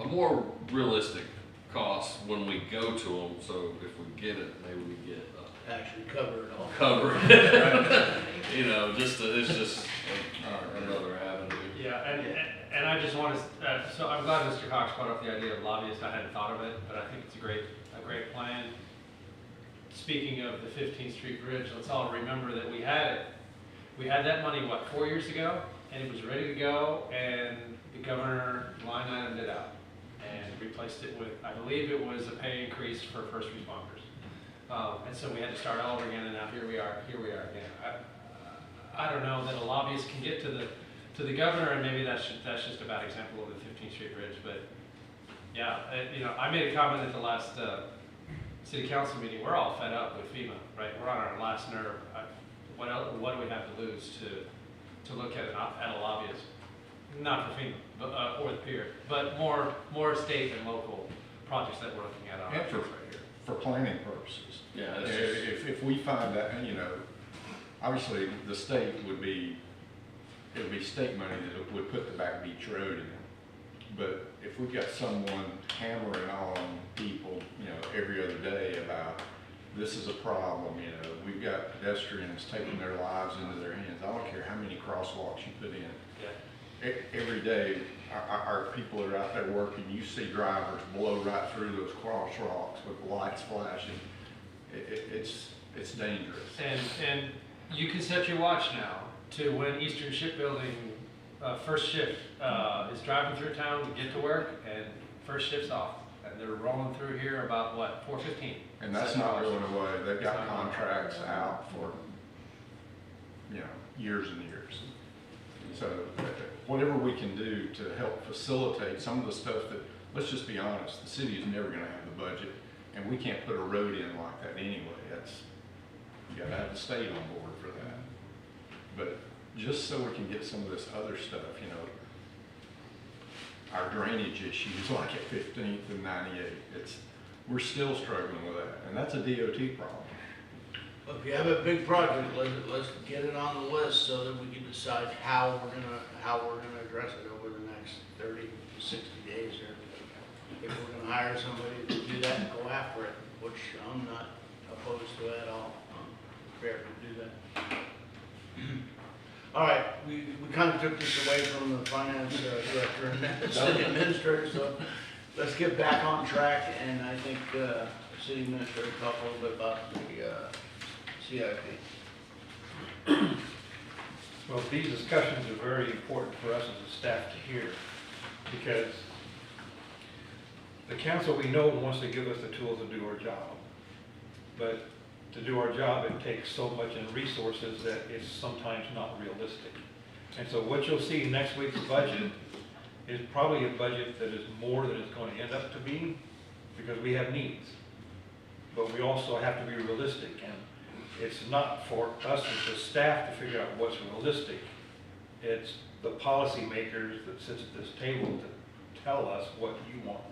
a more realistic cost when we go to them, so if we get it, maybe we get Actually cover it all. cover it. You know, it's just another avenue. Yeah, and I just want to, so I'm glad Mr. Cox brought up the idea of lobbyists. I hadn't thought of it, but I think it's a great plan. Speaking of the 15th Street Bridge, let's all remember that we had it. We had that money, what, 4 years ago? And it was ready to go, and the governor line itemed it out. and replaced it with, I believe it was a pay increase for first responders. And so we had to start all over again, and now here we are again. I don't know that a lobbyist can get to the governor, and maybe that's just a bad example of the 15th Street Bridge, but yeah, I made a comment at the last city council meeting. We're all fed up with FEMA, right? We're on our last nerve. What do we have to lose to look at a lobbyist? Not for FEMA, but, or the pier, but more state and local projects that we're looking at on our And for, right here. for planning purposes. Yeah, it's just- If we find that, obviously the state it would be state money that would put the Back Beach Road in. But if we've got someone hammering on people, every other day about this is a problem, we've got pedestrians taking their lives into their hands. I don't care how many crosswalks you put in. Yeah. Every day, our people are out there working, you see drivers blow right through those crosswalks with lights flashing. It's dangerous. And you can set your watch now to when Eastern Shipbuilding first shift is driving through town to get to work, and first shift's off, and they're rolling through here about what, 4:15. And that's not going away. They've got contracts out for, years and years. So whatever we can do to help facilitate some of the stuff that, let's just be honest, the city is never gonna have the budget, and we can't put a road in like that anyway. You gotta have the state on board for that. But just so we can get some of this other stuff, our drainage issues like at 15th and 98, we're still struggling with that, and that's a DOT problem. If you have a big project, let's get it on the list so that we can decide how we're gonna address it over the next 30 to 60 days here. If we're gonna hire somebody to do that and go after it, which I'm not opposed to at all. I'm prepared to do that. All right, we kind of took this away from the finance director and city administrator, so let's get back on track, and I think the city administrator talked a little bit about the CIP. Well, these discussions are very important for us as a staff to hear, because the council, we know, wants to give us the tools to do our job. But to do our job, it takes so much in resources that it's sometimes not realistic. And so what you'll see next week's budget is probably a budget that is more than it's going to end up to be, because we have needs. But we also have to be realistic, and it's not for us as a staff to figure out what's realistic. It's the policymakers that sits at this table to tell us what you want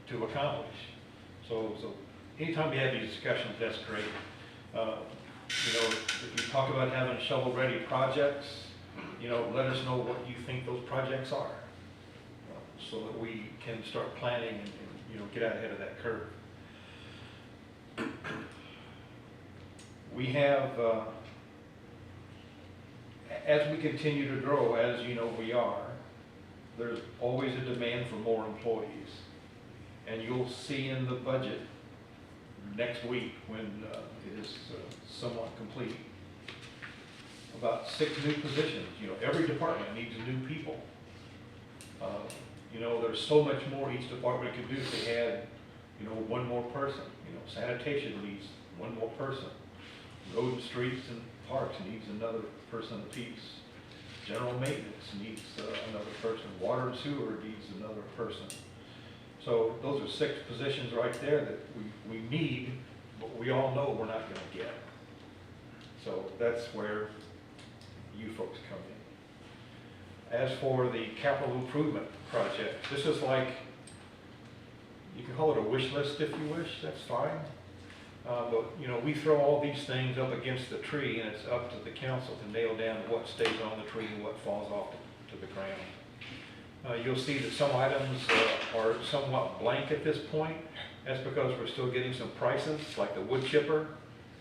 to accomplish. So anytime you have these discussions, that's great. If you talk about having shovel-ready projects, let us know what you think those projects are, so that we can start planning and get out ahead of that curve. We have, as we continue to grow, as we are, there's always a demand for more employees. And you'll see in the budget next week, when it is somewhat complete, about 6 new positions. Every department needs new people. There's so much more each department could do if they had, one more person. Sanitation needs one more person. Road and streets and parks needs another person apiece. General maintenance needs another person. Water and sewer needs another person. So those are 6 positions right there that we need, but we all know we're not gonna get. So that's where you folks come in. As for the capital improvement project, this is like, you can call it a wish list if you wish, that's fine. But we throw all these things up against the tree, and it's up to the council to nail down what stays on the tree and what falls off to the ground. You'll see that some items are somewhat blank at this point. That's because we're still getting some prices, like the wood chipper.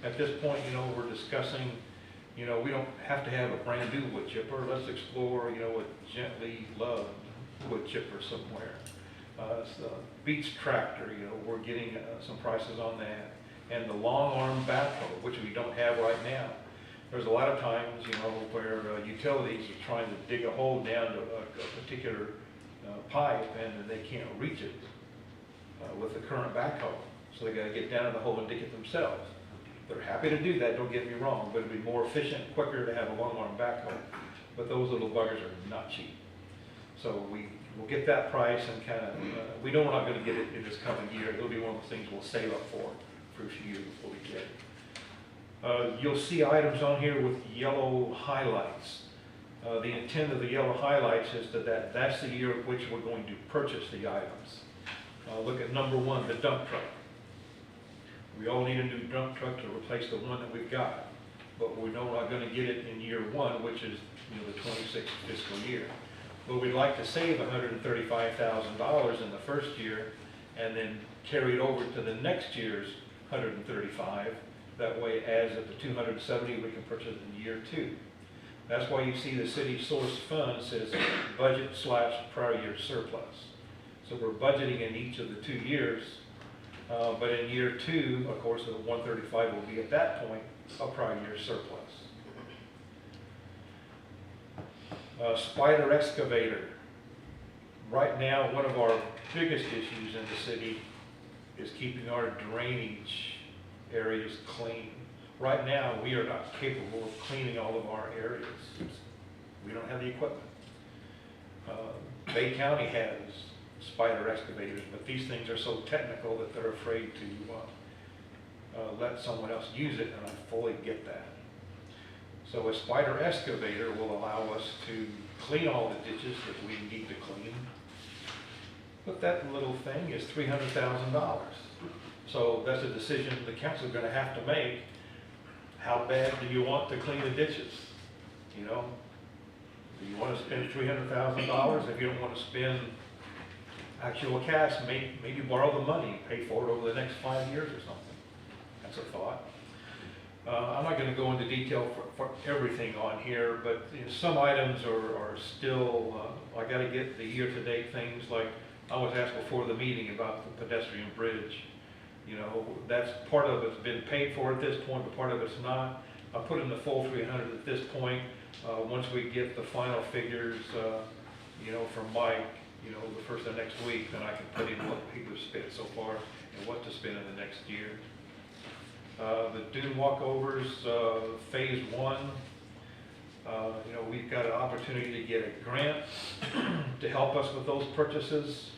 At this point, we're discussing, we don't have to have a brand new wood chipper. Let's explore, a gently loved wood chipper somewhere. It's the Beach tractor, we're getting some prices on that. And the long arm backhoe, which we don't have right now. There's a lot of times, where utilities are trying to dig a hole down to a particular pipe, and they can't reach it. with the current backhoe. So they gotta get down in the hole and dig it themselves. They're happy to do that, don't get me wrong, but it'd be more efficient, quicker to have a long-arm backhoe. But those little buggers are not cheap. So we'll get that price and kind of, we know we're not gonna get it in this coming year. It'll be one of those things we'll save up for a few years before we get it. You'll see items on here with yellow highlights. The intent of the yellow highlights is that's the year in which we're going to purchase the items. Look at number 1, the dump truck. We all need a new dump truck to replace the one that we've got, but we know we're not going to get it in year 1, which is the 26th fiscal year. But we'd like to save $135,000 in the first year and then carry it over to the next year's 135. That way, as of the 270, we can purchase it in year 2. That's why you see the city source fund says budget/prior year surplus. So we're budgeting in each of the 2 years, but in year 2, of course, the 135 will be at that point a prior year surplus. Spider excavator. Right now, one of our biggest issues in the city is keeping our drainage areas clean. Right now, we are not capable of cleaning all of our areas. We don't have the equipment. Bay County has spider excavators, but these things are so technical that they're afraid to let someone else use it, and I fully get that. So a spider excavator will allow us to clean all the ditches that we need to clean. But that little thing is $300,000. So that's a decision the council is going to have to make. How bad do you want to clean the ditches? You know, do you want to spend $300,000? If you don't want to spend actual cash, maybe borrow the money, pay for it over the next 5 years or something. That's a thought. I'm not going to go into detail for everything on here, but some items are still, I got to get the year-to-date things, like I was asked before the meeting about the pedestrian bridge. You know, that's part of it's been paid for at this point, but part of it's not. I put in the full 300 at this point. Once we get the final figures, from Mike, the first of next week, then I can put in what people have spent so far and what to spend in the next year. The dune walkovers, phase 1. We've got an opportunity to get a grant to help us with those purchases.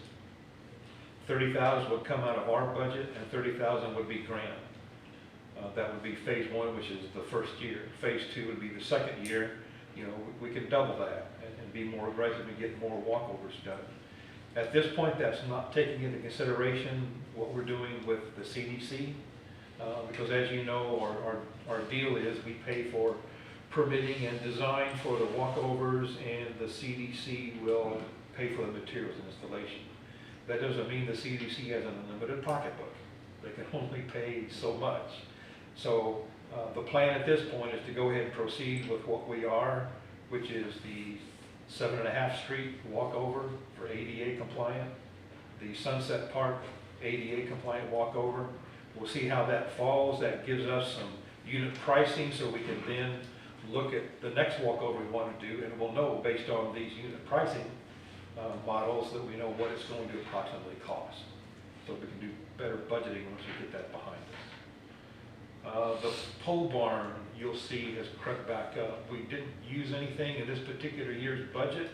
$30,000 would come out of our budget, and $30,000 would be grant. That would be phase 1, which is the first year. Phase 2 would be the second year. We could double that and be more aggressive and get more walkovers done. At this point, that's not taking into consideration what we're doing with the CDC, because as you know, our deal is we pay for permitting and design for the walkovers, and the CDC will pay for the materials and installation. That doesn't mean the CDC has an unlimited pocketbook. They can only pay so much. So the plan at this point is to go ahead and proceed with what we are, which is the 7.5 Street walkover for ADA compliant, the Sunset Park ADA compliant walkover. We'll see how that falls. That gives us some unit pricing so we can then look at the next walkover we want to do, and we'll know based on these unit pricing models that we know what it's going to approximately cost. So we can do better budgeting once we get that behind us. The pole barn, you'll see, has crept back up. We didn't use anything in this particular year's budget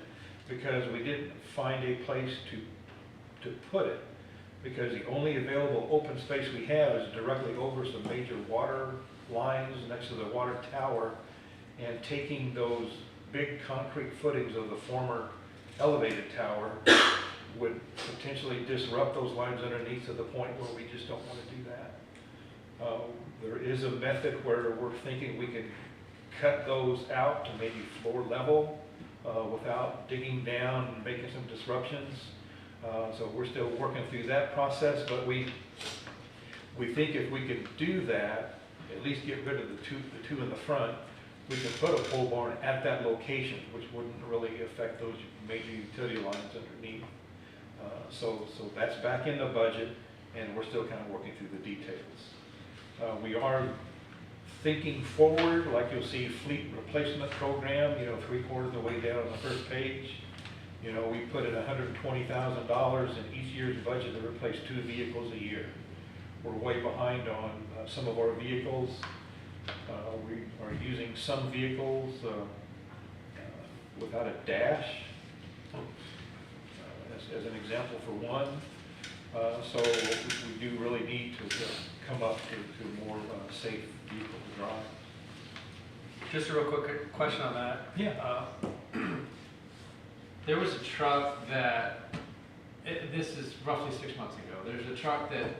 because we didn't find a place to put it, because the only available open space we have is directly over some major water lines next to the water tower, and taking those big concrete footings of the former elevated tower would potentially disrupt those lines underneath to the point where we just don't want to do that. There is a method where we're thinking we can cut those out to maybe floor level without digging down and making some disruptions. So we're still working through that process, but we think if we could do that, at least get rid of the two in the front, we can put a pole barn at that location, which wouldn't really affect those major utility lines underneath. So that's back in the budget, and we're still kind of working through the details. We are thinking forward, like you'll see fleet replacement program, 3/4 of the way down on the first page. You know, we put in $120,000 in each year's budget to replace 2 vehicles a year. We're way behind on some of our vehicles. We are using some vehicles without a dash, as an example for one. So we do really need to come up to more safe vehicle to drive. Just a real quick question on that. Yeah. There was a truck that, this is roughly 6 months ago, there's a truck that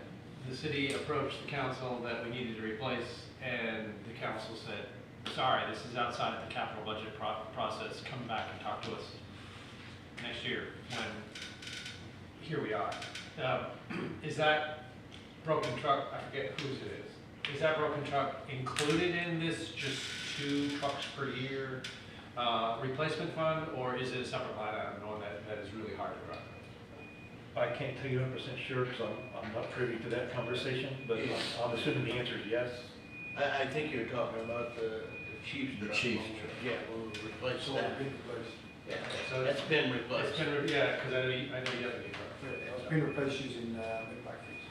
the city approached the council that we needed to replace, and the council said, sorry, this is outside of the capital budget process, come back and talk to us next year, when here we are. Is that broken truck, I forget whose it is that broken truck included in this just 2 trucks per year replacement fund, or is it a separate line item, knowing that is really hard to drive? I can't tell you 100% sure because I'm not privy to that conversation, but I'm assuming the answer is yes. I think you're talking about the chief's The truck. chief's when we- truck. Yeah, when we replaced that. Yeah, So that's been replaced. It's been, yeah, because I know you have a new truck. It's been replaced using mid-factories.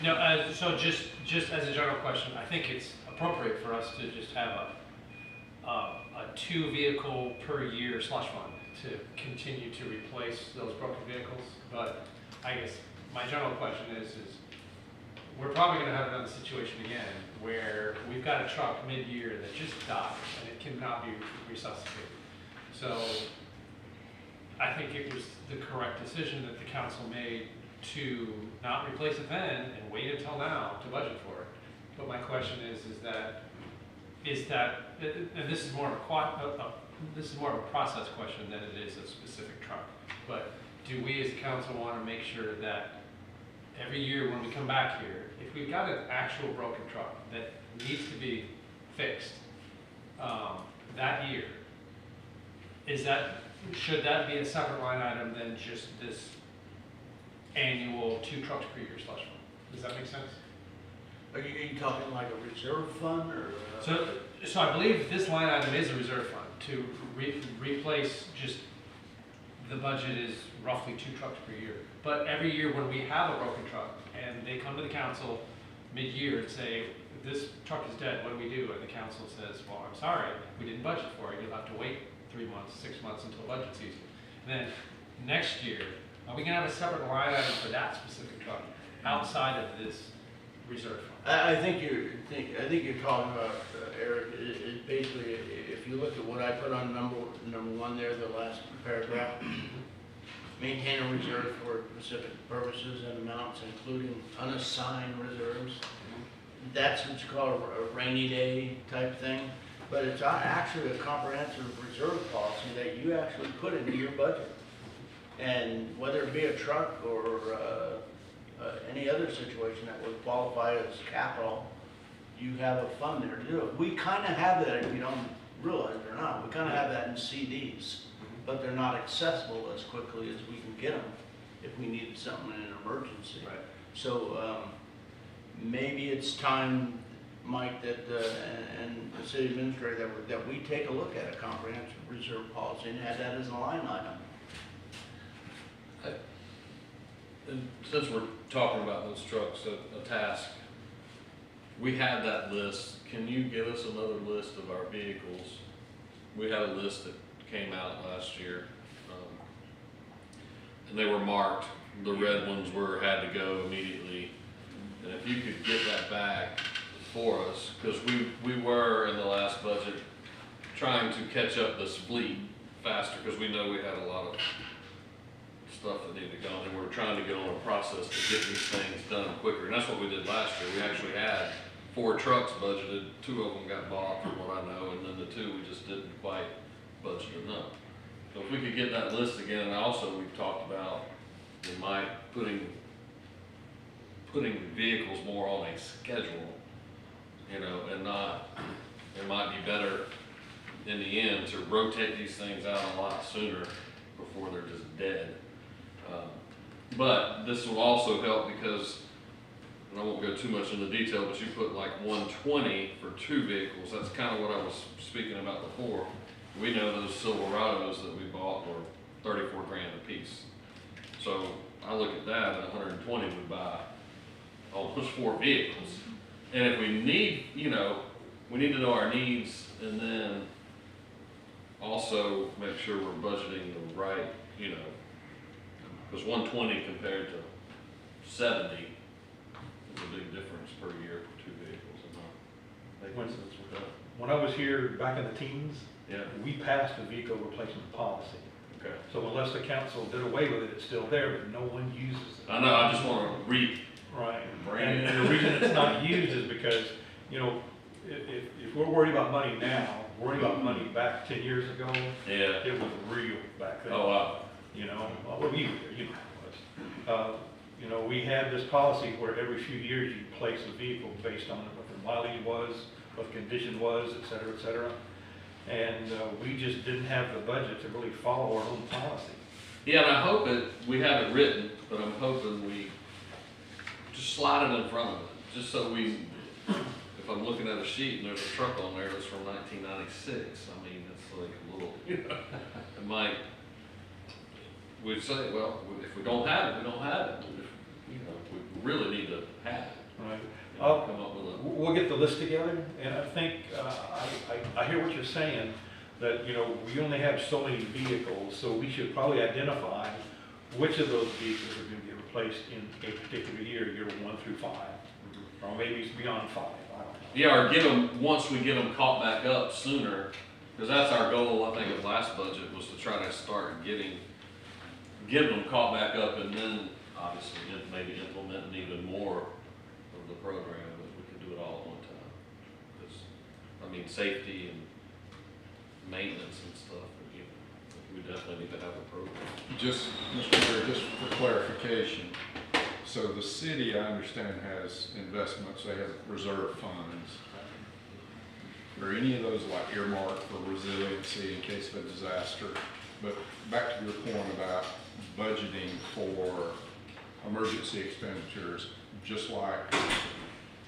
No, so just as a general question, I think it's appropriate for us to just have a 2 vehicle per year slush fund to continue to replace those broken vehicles. But I guess my general question is we're probably gonna have another situation again where we've got a truck mid-year that just dies and it cannot be resuscitated. So I think it was the correct decision that the council made to not replace it then and wait until now to budget for it. But my question is that, and this is more of a process question than it is a specific truck. But do we as a council want to make sure that every year when we come back here, if we've got an actual broken truck that needs to be fixed that year, should that be a separate line item than just this annual 2 trucks per year slush fund? Does that make sense? Are you talking like a reserve fund or? So I believe this line item is a reserve fund to replace just, the budget is roughly 2 trucks per year. But every year when we have a broken truck and they come to the council mid-year and say, this truck is dead, what do we do? And the council says, well, I'm sorry, we didn't budget for it. You'll have to wait 3 months, 6 months until budget season. And then next year, are we gonna have a separate line item for that specific truck outside of this reserve fund? I think you're talking about, Eric, is basically, if you look at what I put on number 1 there, the last paragraph, maintain a reserve for specific purposes and amounts, including unassigned reserves. That's what you call a rainy day type thing, but it's actually a comprehensive reserve policy that you actually put into your budget. And whether it be a truck or any other situation that would qualify as capital, you have a fund there to do it. We kind of have that, if you don't realize it or not, we kind of have that in CDs, but they're not accessible as quickly as we can get them if we needed something in an emergency. Right. So maybe it's time, Mike, that and the city administrator that we take a look at a comprehensive reserve policy and add that as a line item. And since we're talking about those trucks, a task, we had that list. Can you give us another list of our vehicles? We had a list that came out last year, and they were marked. The red ones had to go immediately. And if you could get that back for us, because we were in the last budget trying to catch up this fleet faster, because we know we had a lot of stuff that needed to go, and we're trying to get on a process to get these things done quicker. And that's what we did last year. We actually had 4 trucks budgeted, 2 of them got bought from what I know, and then the 2 we just didn't quite budget enough. So if we could get that list again, and also we've talked about, we might putting vehicles more on a schedule, you know, and not, it might be better in the end to rotate these things out a lot sooner before they're just dead. But this will also help because, and I won't go too much into detail, but you put like 120 for 2 vehicles. That's kind of what I was speaking about before. we know those Silverados that we bought were 34 grand a piece. So I look at that, at 120, we buy almost 4 vehicles. And if we need, you know, we need to know our needs, and then also make sure we're budgeting the right, you know, because 120 compared to 70 is a big difference per year for 2 vehicles. Am I making sense with that? When I was here back in the teens, Yeah, we passed a vehicle replacement policy. okay. So unless the council did away with it, it's still there, but no one uses it. I know, I just want to Right. Brand new. And the reason it's not used is because, you know, if we're worried about money now, worrying about money back 10 years ago, yeah. it was real back then. Oh, wow. You know, well, you know how it was. You know, we had this policy where every few years you place a vehicle based on what the mileage was, what the condition was, et cetera, et cetera. And we just didn't have the budget to really follow our own policy. Yeah, and I hope we have it written, but I'm hoping we just slide it in front of it, just so we, if I'm looking at a sheet and there's a truck on there that's from 1996, I mean, it's like a little, you know, it might, we'd say, well, if we don't have it, we don't have it. If, you know, we really need to have it. Right. You know, come up with a, We'll get the list together, and I think, I hear what you're saying, that, you know, we only have so many vehicles, so we should probably identify which of those vehicles are going to get replaced in a particular year, year 1 through 5, or maybe it's beyond 5, I don't know. yeah, or get them, once we get them caught back up sooner, because that's our goal, I think, of last budget, was to try to start getting them caught back up, and then, obviously, maybe implementing even more of the program, but we could do it all at one time. Because, I mean, safety and maintenance and stuff, you know, we definitely need to have a program. Just, Mr. Mayor, just for clarification, so the city, I understand, has investments, they have reserve funds. Are any of those like earmarked for resiliency in case of a disaster? But back to your point about budgeting for emergency expenditures, just like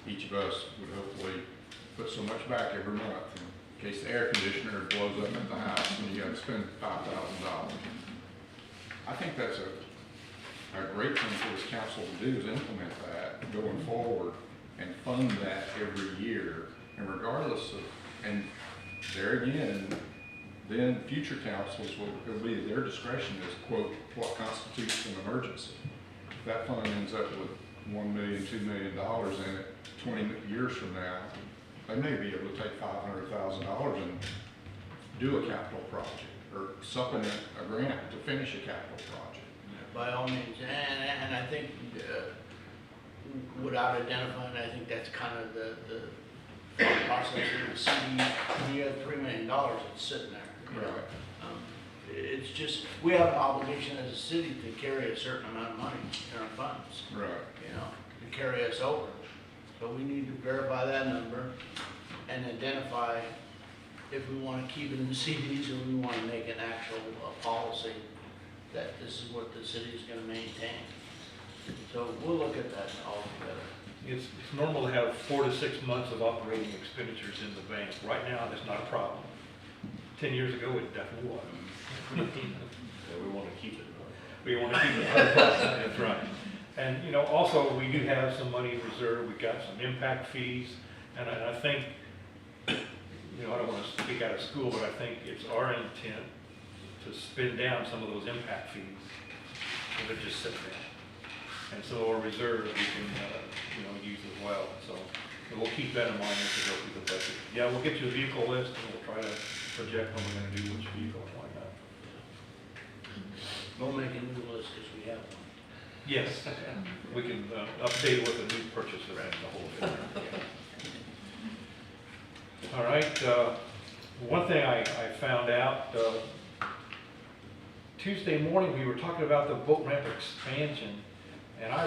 each of us would hopefully put so much back every month in case the air conditioner blows up at the house and you gotta spend $5,000. I think that's a great thing for this council to do, is implement that going forward and fund that every year. And regardless of, and there again, then future councils it'll be their discretion as, quote, what constitutes an emergency. If that fund ends up with $1 million, $2 million in it 20 years from now, they may be able to take $500,000 and do a capital project or supplement a grant to finish a capital project. By all means, and I think, without identifying, I think that's kind of the thought process of the city. We have $3 million that's sitting there. You know? Right. It's just, we have an obligation as a city to carry a certain amount of money in our funds, Right. you know, to carry us over. So we need to verify that number and identify if we want to keep it in the CDs or we want to make an actual policy that this is what the city is going to maintain. So we'll look at that all together. It's normal to have 4 to 6 months of operating expenditures in the bank. Right now, that's not a problem. 10 years ago, it definitely was. Yeah, we want to keep it. We want to keep it 100%, that's right. And, you know, also, we do have some money in reserve. We've got some impact fees. And I think, you know, I don't want to speak out of school, but I think it's our intent to spend down some of those impact fees. And they're just sitting there. And so our reserve we can, you know, use as well. So we'll keep that in mind as we go through the budget. Yeah, we'll get you a vehicle list and we'll try to project what we're going to do, which vehicle and whatnot. We'll make a new list because we have one. Yes, we can update with a new purchase of that, the whole thing. All right, one thing I found out, Tuesday morning, we were talking about the boat ramp expansion, and I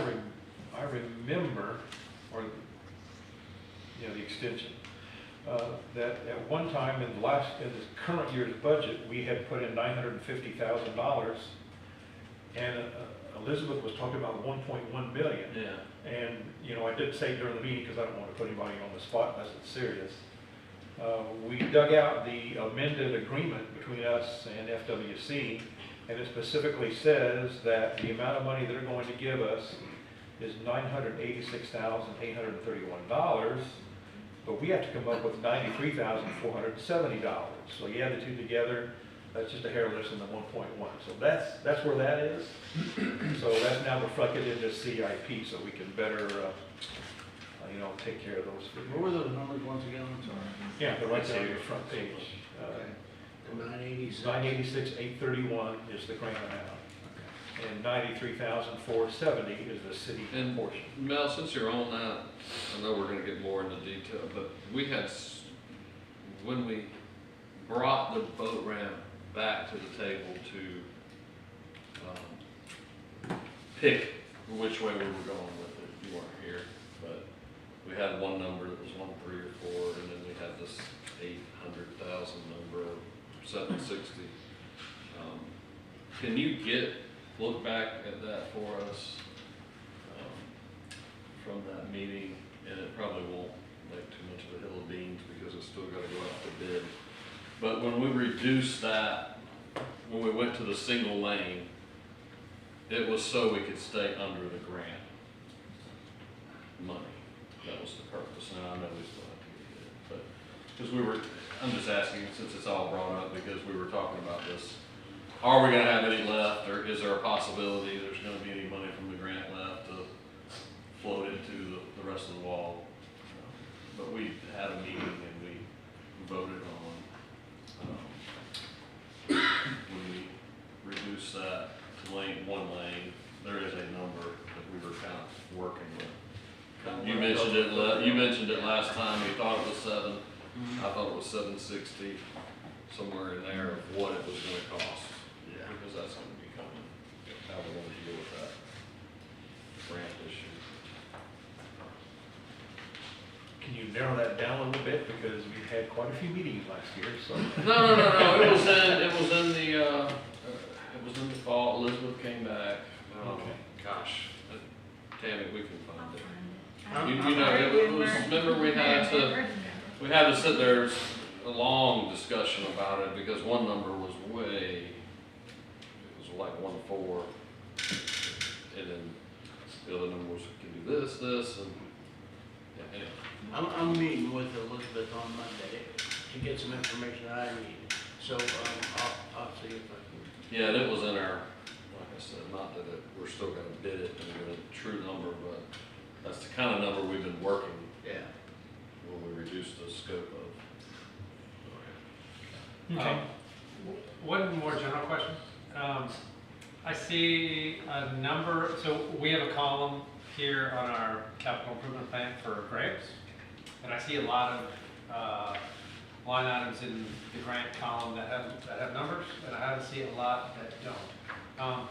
remember, or, you know, the extension, that at one time in this current year's budget, we had put in $950,000, and Elizabeth was talking about 1.1 million. Yeah. And, you know, I did say during the meeting, because I don't want to put anybody on the spot unless it's serious, we dug out the amended agreement between us and FWC, and it specifically says that the amount of money they're going to give us is $986,831, but we have to come up with $93,470. So you add the two together, that's just a hair less than the 1.1. So that's where that is. So that's now reflected in this CIP, so we can better, take care of those. What were those numbers once again, I'm sorry? Yeah, they're right there on your front page. The 986. 986,831 is the grant amount, and 93,470 is the city And portion. Mel, since you're on that, I know we're gonna get more into detail, but we had, when we brought the boat ramp back to the table to, pick which way we were going with it, you weren't here, but we had one number that was 1, 3, or 4, and then we had this 800,000 number, 760. Can you look back at that for us, from that meeting? And it probably won't make too much of a hill of beans because it's still gotta go out to bid. But when we reduced that, when we went to the single lane, it was so we could stay under the grant money. That was the purpose. Now, I know we still have to get it, but, because I'm just asking since it's all brought up, because we were talking about this. Are we gonna have any left, or is there a possibility there's gonna be any money from the grant left to float into the rest of the wall? But we had a meeting and we voted on, when we reduced that to one lane, there is a number that we were kind of working with. You mentioned it last time, you thought it was 7, I thought it was 760, somewhere in there of what it was gonna cost. Yeah. Because that's gonna be coming, how we're gonna deal with that grant issue. Can you narrow that down a little bit, because we had quite a few meetings last year, so. No, it was in the fall, Elizabeth came back, Okay. gosh, Tammy, we can I'll find it. find You it. know, it was, remember we had to sit there, a long discussion about it, because one number was it was like 1.4, and then the other number was, can do this, and, yeah, anyway. I'm meeting with Elizabeth on Monday to get some information that I need. So, I'll see if I can. Yeah, and it was in our, like I said, not that we're still gonna bid it and get a true number, but that's the kind of number we've been working Yeah. when we reduced the scope of. Okay. One more general question. I see a number, so we have a column here on our capital improvement plan for grants, and I see a lot of line items in the grant column that have numbers, and I haven't seen a lot that don't.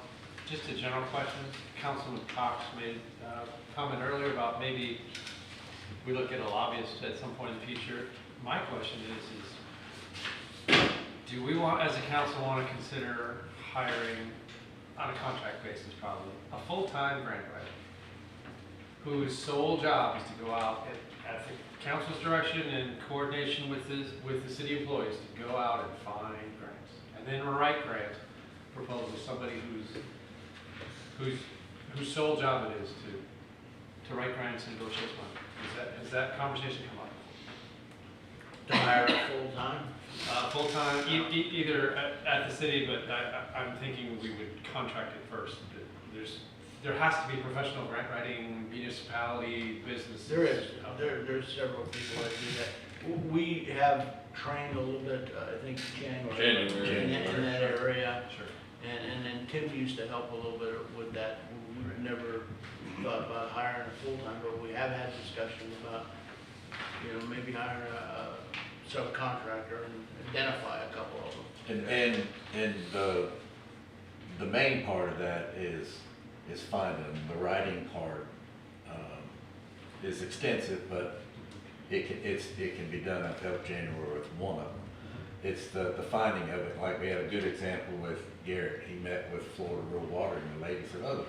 Just a general question, Councilman Cox made a comment earlier about maybe we look at a lobbyist at some point in the future. My question is do we want, as a council, want to consider hiring, on a contract basis probably, a full-time grant writer whose sole job is to go out at the council's direction and coordination with the city employees to go out and find grants and then write grant proposals, somebody whose sole job it is to write grants and negotiate money. Has that conversation come up? To hire a full-time? Full-time, either at the city, but I'm thinking we would contract it first. There has to be professional grant writing, municipality, business. There is. There's several people that do that. We have trained a little bit, I think January. In that area. Sure. And then Tim used to help a little bit with that. We've never thought about hiring a full-time, but we have had discussions about, maybe hiring a subcontractor and identify a couple of them. And the main part of that is finding them. The writing part is extensive, but it can be done. I've helped January with one of them. It's the finding of it. Like we had a good example with Garrett. He met with Florida Rural Water, and the lady said, "Oh,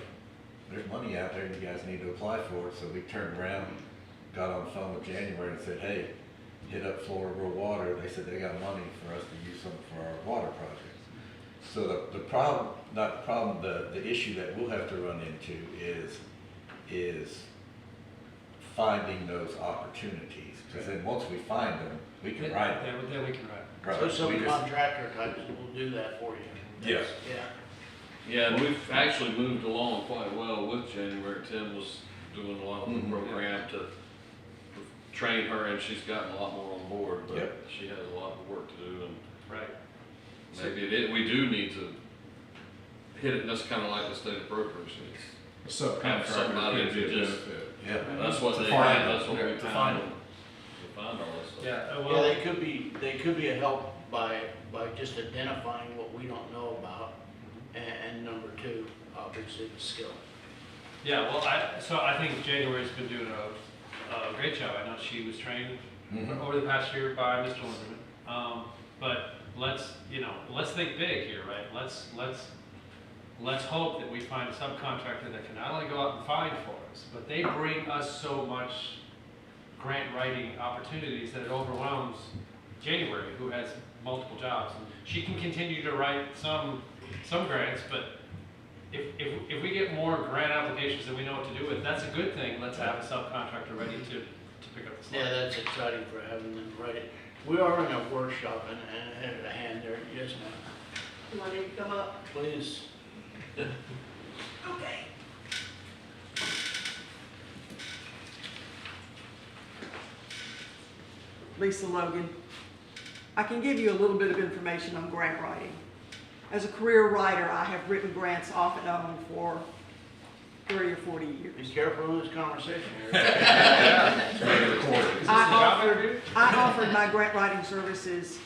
there's money out there, and you guys need to apply for it." So we turned around, got on the phone with January, and said, "Hey, hit up Florida Rural Water, they said they got money for us to use some for our water projects. So the problem, not the problem, the issue that we'll have to run into is finding those opportunities. Because then once we find them, we can write them. Then we can write. Right. So We some just- contractor types will do that for you. Yes. Yeah. Yeah, and we've actually moved along quite well with January. Tim was doing a lot of the Mhm. program to train her, and she's gotten a lot more on board, but Yep. she has a lot of work to do, and Right. maybe we do need to hit it, that's kind of like the state appropriations. A subcontractor somebody could be a to just- benefit. Yeah. That's what To they find have, them. that's what we To find found, them. to find all this stuff. Yeah, Yeah, well, they could be a help by just identifying what we don't know about. And number two, obviously the skill. yeah, well, I think January's been doing a great job. I know she was trained Mhm. over the past year by Mr. Linderman. But let's think big here, right? Let's hope that we find a subcontractor that can not only go out and find for us, but they bring us so much grant writing opportunities that it overwhelms January, who has multiple jobs. And she can continue to write some grants, but if we get more grant applications that we know what to do with, that's a good thing. Let's have a subcontractor ready to pick up the slack. Yeah, that's exciting for having them write it. We are in a workshop and have a hand there, yes ma'am. You want me to come up? Please. Okay. Lisa Logan. I can give you a little bit of information on grant writing. As a career writer, I have written grants off and on for 30 or 40 Be years. careful in this conversation here. It's being recorded. I offered my grant writing services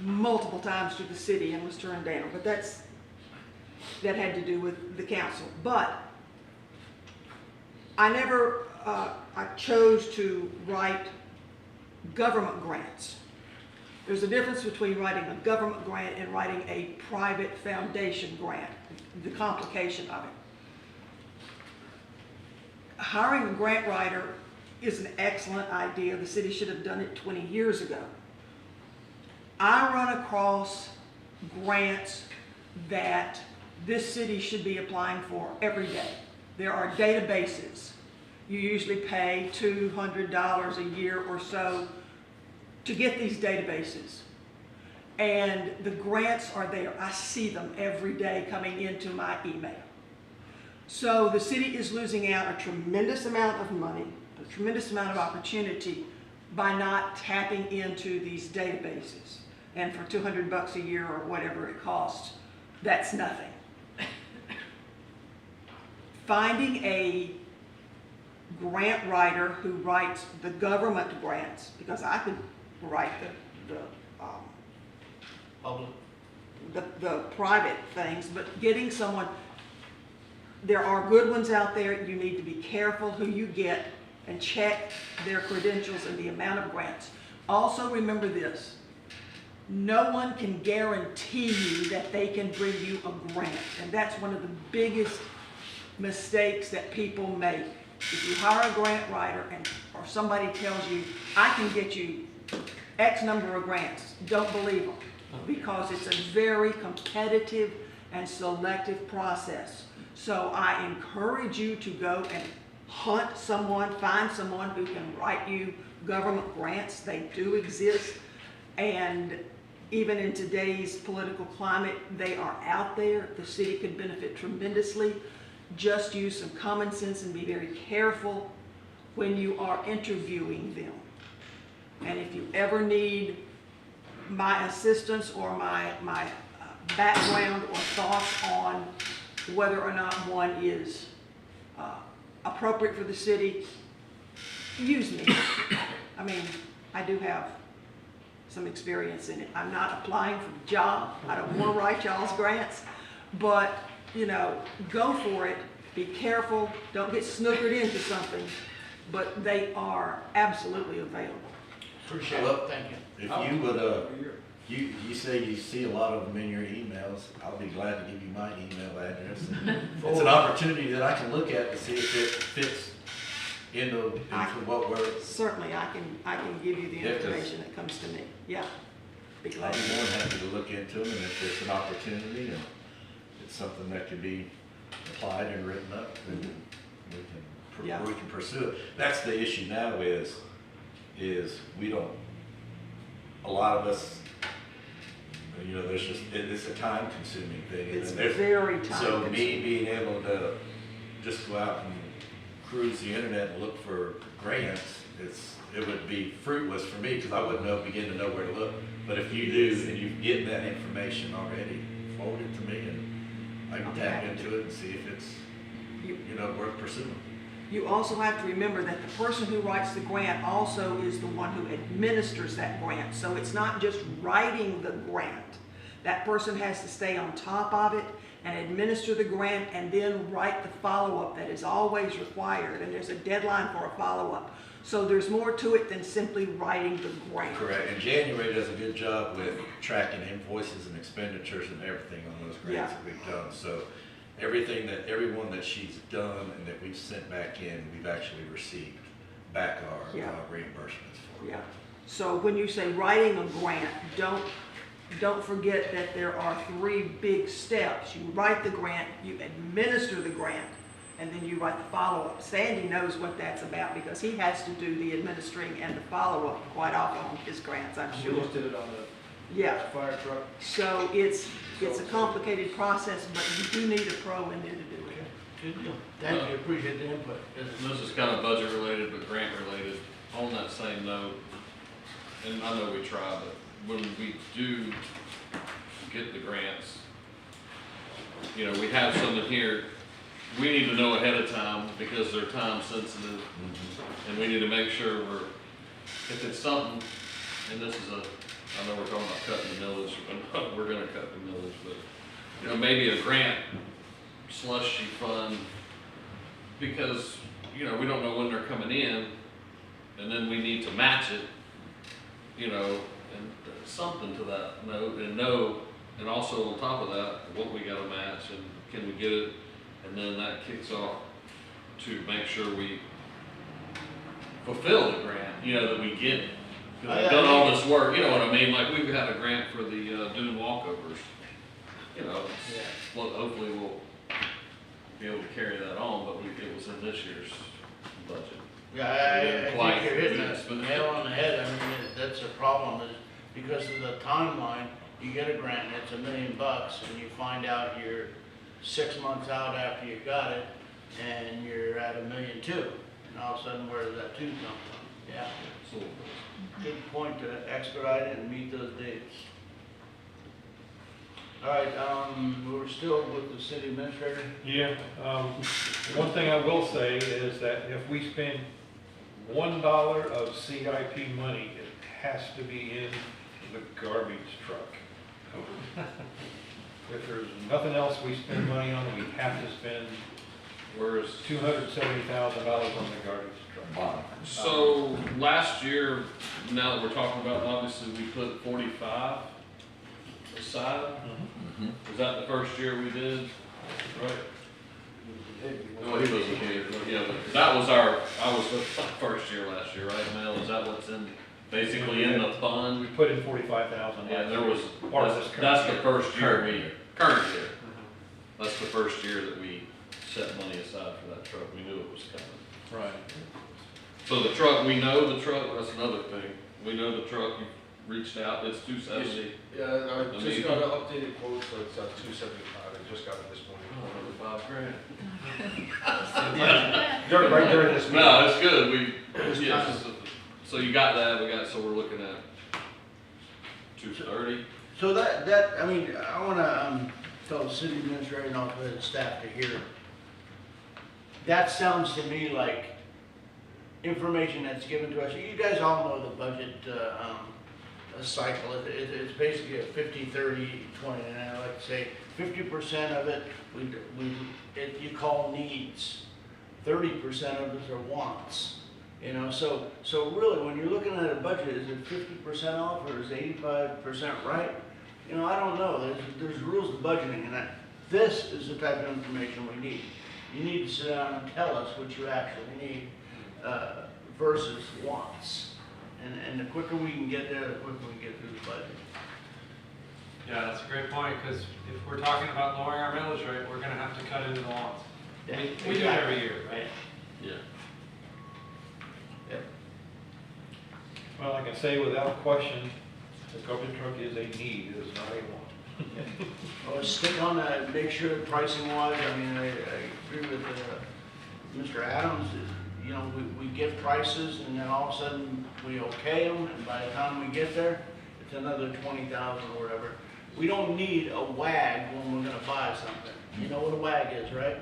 multiple times to the city and was turned down, but that had to do with the council. But I never, I chose to write government grants. There's a difference between writing a government grant and writing a private foundation grant, the complication of it. Hiring a grant writer is an excellent idea. The city should have done it 20 years ago. I run across grants that this city should be applying for every day. There are databases. You usually pay $200 a year or so to get these databases. And the grants are there. I see them every day coming into my email. So the city is losing out a tremendous amount of money, a tremendous amount of opportunity by not tapping into these databases. And for $200 a year or whatever it costs, that's nothing. Finding a grant writer who writes the government grants, because I could write Public. the private things, but getting someone, there are good ones out there. You need to be careful who you get and check their credentials and the amount of grants. Also remember this, no one can guarantee you that they can bring you a grant, and that's one of the biggest mistakes that people make. If you hire a grant writer or somebody tells you, I can get you X number of grants, don't believe them, because it's a very competitive and selective process. So I encourage you to go and hunt someone, find someone who can write you government grants. They do exist, and even in today's political climate, they are out there. The city could benefit tremendously. Just use some common sense and be very careful when you are interviewing them. And if you ever need my assistance or my background or thoughts on whether or not one is appropriate for the city, use me. I mean, I do have some experience in it. I'm not applying for the job. I don't want to write y'all's grants, but you know, go for it. Be careful. Don't get snookered into something, but they are absolutely available. Appreciate Well, it, thank you. If you would, you say you see a lot of them in your emails, I'll be glad to give you my email address. It's an opportunity that I can look at to see if it fits into what we're, Certainly, I can give you the Yeah, 'cause- information that comes to me, yeah. Be I'll glad be to. more than happy to look into them, and if it's an opportunity and it's something that can be applied and written up, then Yeah. we can pursue it. That's the issue now is we don't, a lot of us, you know, there's just, it's a time consuming thing. and It's then there's- very time So me consuming. being able to just go out and cruise the internet and look for grants, it would be fruitless for me, because I wouldn't begin to know where to look. But if you do, and you've getting that information already, forward it to me, and I can tap into it and see if it's, You- you know, worth pursuing. You also have to remember that the person who writes the grant also is the one who administers that grant. So it's not just writing the grant. That person has to stay on top of it and administer the grant and then write the follow-up that is always required. And there's a deadline for a follow-up. So there's more to it than simply writing the grant. Correct, and January does a good job with tracking invoices and expenditures and everything on those grants Yeah. that we've done. So everyone that she's done and that we've sent back in, we've actually received back our Yeah. reimbursements for. Yeah. So when you say writing a grant, don't forget that there are 3 big steps. You write the grant, you administer the grant, and then you write the follow-up. Sandy knows what that's about because he has to do the administering and the follow-up quite often on his grants, I'm We sure. just did it on the Yeah, fire truck. so it's a complicated process, but you do need a pro in there to do it. Good deal. Thank you, appreciate the input. This is kind of budget related, but grant related. On that same note, and I know we try, but when we do get the grants, you know, we have some in here, we need to know ahead of time because they're time sensitive. And we need to make sure if it's something, and this is I know we're talking about cutting the millage, but we're gonna cut the millage, but, you know, maybe a grant slushy fund, because, you know, we don't know when they're coming in, and then we need to match it, you know, and something to that note, and also on top of that, what we gotta match, and can we get it, and then that kicks off to make sure we fulfill the grant, you know, that we get it. Cause we've done all this work, you know what I mean, like we've had a grant for the dune walkovers, you know, well, hopefully we'll be able to carry that on, but it was in this year's budget. Yeah, I Quite think you're hitting good, the but- nail on the head. I mean, that's a problem is because of the timeline, you get a grant and it's $1 million and you find out you're 6 months out after you got it and you're at $1.2 million. And all of a sudden, where does that 2 come from? Yeah, So, good point to expedite it and meet those dates. All right, we're still with the city administrator. Yeah, one thing I will say is that if we spend $1 of CIP money, it has to be in the garbage truck. If there's nothing else we spend money on, we have to spend whereas, $270,000 on the garbage truck. Bond. so last year, now that we're talking about, obviously, we put 45 aside. Was that the first year we did? Right. No, he wasn't here, but yeah, but I was the first year last year, right, Mel? Is that what's basically in the We fund? put in 45,000. Yeah, there was, Part of this that's the current first year current year. Mm-hmm. That's the first year that we set money aside for that truck. We knew it was coming. Right. So the truck, we know the truck, that's another thing. We know the truck, you reached out, it's 270. Yeah, I just got an updated quote, so it's at 275, I just got it this morning. Another $5,000. Right during this meeting. No, it's good, was yes, so you got that, so we're looking at 230. So I mean, I wanna, tell the city administrator and also the staff to hear. That sounds to me like information that's given to us. You guys all know the budget, cycle. It's basically a 50, 30, 20, and I like to say 50% of it, you call needs. 30% of it are wants. You know, so really, when you're looking at a budget, is it 50% off or is 85% right? You know, I don't know. There's rules to budgeting, and this is the type of information we need. You need to sit down and tell us what you actually need. versus wants. And the quicker we can get there, the quicker we can get through the budget. Yeah, that's a great point, because if we're talking about lowering our millage rate, we're gonna have to cut into the wants. Yeah, We do it exactly. every year, right? Yeah. Yep. Well, I can say without question, the garbage truck is a need, it is not a want. Well, stick on that, make sure pricing wise, I mean, I agree with, Mr. Adams, you know, we get prices and then all of a sudden we okay them, and by the time we get there, it's another 20,000 or whatever. We don't need a WAG when we're gonna buy something. You know what a WAG is, right?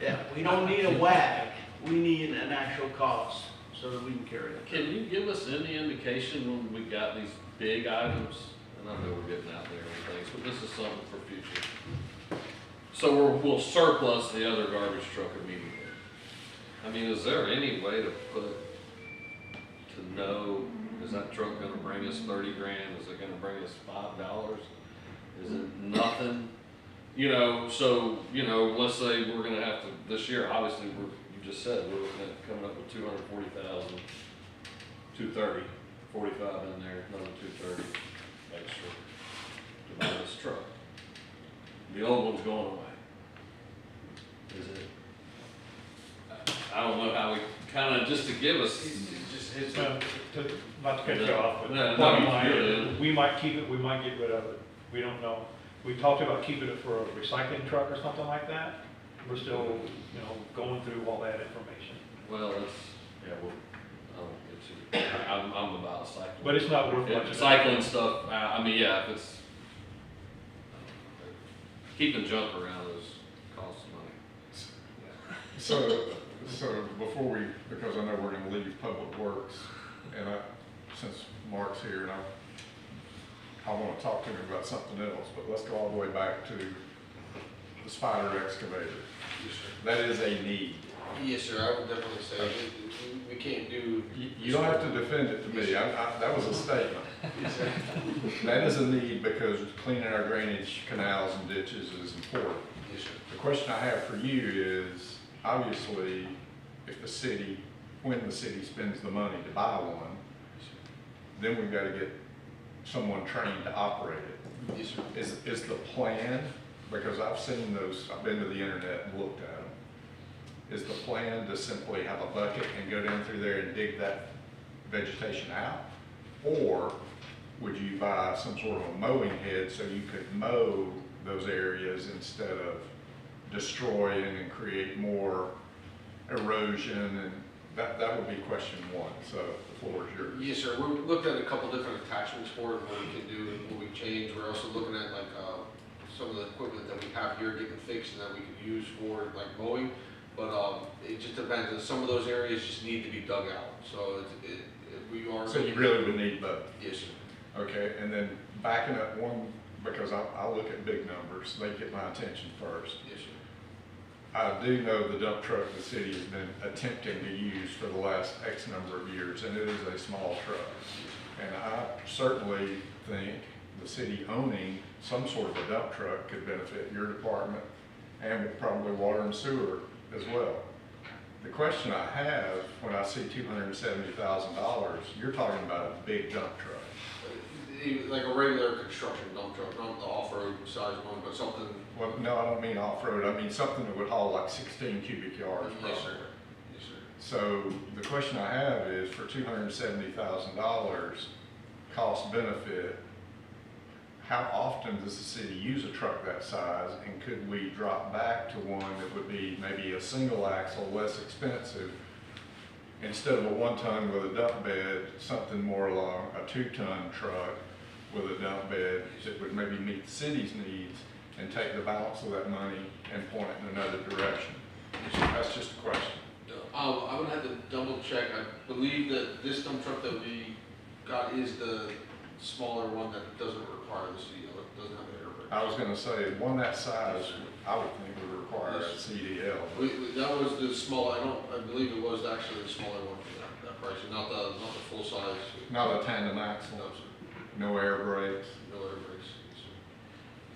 Yeah, we don't need a WAG, we need an actual cost so that we can carry it. Can you give us any indication when we got these big items? And I know we're getting out there and things, but this is something for future. So we'll surplus the other garbage truck immediately. I mean, is there any way to know, is that truck gonna bring us 30 grand? Is it gonna bring us $5? Is it nothing? You know, so, you know, let's say we're gonna have to, this year, obviously, you just said, we're looking at coming up with 240,000, 230, 45 in there, another 230 extra to buy this truck. The old one's going away. Is it? I don't know how we, kinda just to give us, Well, not to cut you off, but No, no, bottom you line good. is, we might keep it, we might get rid of it, we don't know. We talked about keeping it for a recycling truck or something like that, we're still, you know, going through all that information. well, that's, yeah, well, I don't get you, I'm about cycling. But it's not worth much. Cycling stuff, I mean, yeah, if it's, keeping junk around is costs money. So before we, because I know we're gonna leave Public Works, and since Mark's here, and I wanna talk to him about something else, but let's go all the way back to the spider excavator. That is a need. Yes, sir, I would definitely say, we can't do. You don't have to defend it to me, that was a statement. That is a need because cleaning our drainage canals and ditches is important. Yes, sir. The question I have for you is, obviously, if the city, when the city spends the money to buy one, then we've gotta get someone trained to operate it. Yes, sir. Is the plan, because I've seen those, I've been to the internet and looked at them, is the plan to simply have a bucket and go down through there and dig that vegetation out? Or would you buy some sort of a mowing head so you could mow those areas instead of destroying and create more erosion? And that would be question one, so the floor is yours. Yes, sir, we looked at a couple different attachments for it, what we can do and what we change. We're also looking at like, some of the equipment that we have here getting fixed and that we could use for like mowing. But, it just depends, and some of those areas just need to be dug out, so we are. So you really would need both? Yes, sir. Okay, and then backing up one, because I look at big numbers, they get my attention first. Yes, sir. I do know the dump truck the city has been attempting to use for the last X number of years, and it is a small truck. And I certainly think the city owning some sort of a dump truck could benefit your department and probably water and sewer as well. The question I have, when I see $270,000, you're talking about a big dump truck. Like a regular construction dump truck, not the off-road size one, but something. Well, no, I don't mean off-road, I mean something that would haul like 16 cubic yards probably. Yes, sir. Yes, sir. So the question I have is, for $270,000 cost benefit, how often does the city use a truck that size, and could we drop back to one that would be maybe a single axle, less expensive, instead of a 1 ton with a dump bed, something more along a 2 ton truck with a dump bed that would maybe meet the city's needs and take the balance of that money and point it in another direction? That's just a question. I would have to double check. I believe that this dump truck that we got is the smaller one that doesn't require the CDL, it doesn't have an air brake. I was gonna say, one that size, I would think would require a CDL. That was the small, I believe it was actually the smaller one for that price, and not the full size. Not a tandem axle, No, sir. no air brakes, No air brakes. Yes, sir.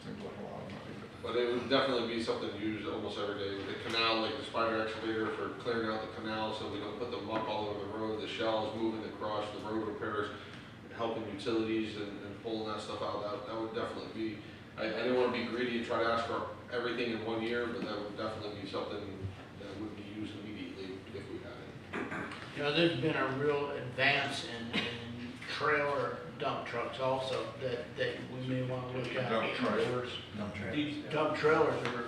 seems like a lot of money, but But it would definitely be something used almost every day. The canal, like the spider excavator for clearing out the canal so we don't put the muck all over the road, the shells moving across, the road repairs, helping utilities and pulling that stuff out, that would definitely be, I didn't wanna be greedy and try to ask for everything in 1 year, but that would definitely be something that would be used immediately if we had it. You know, there's been a real advance in trailer dump trucks also that we may want to look at. Dump trailers. These dump trailers are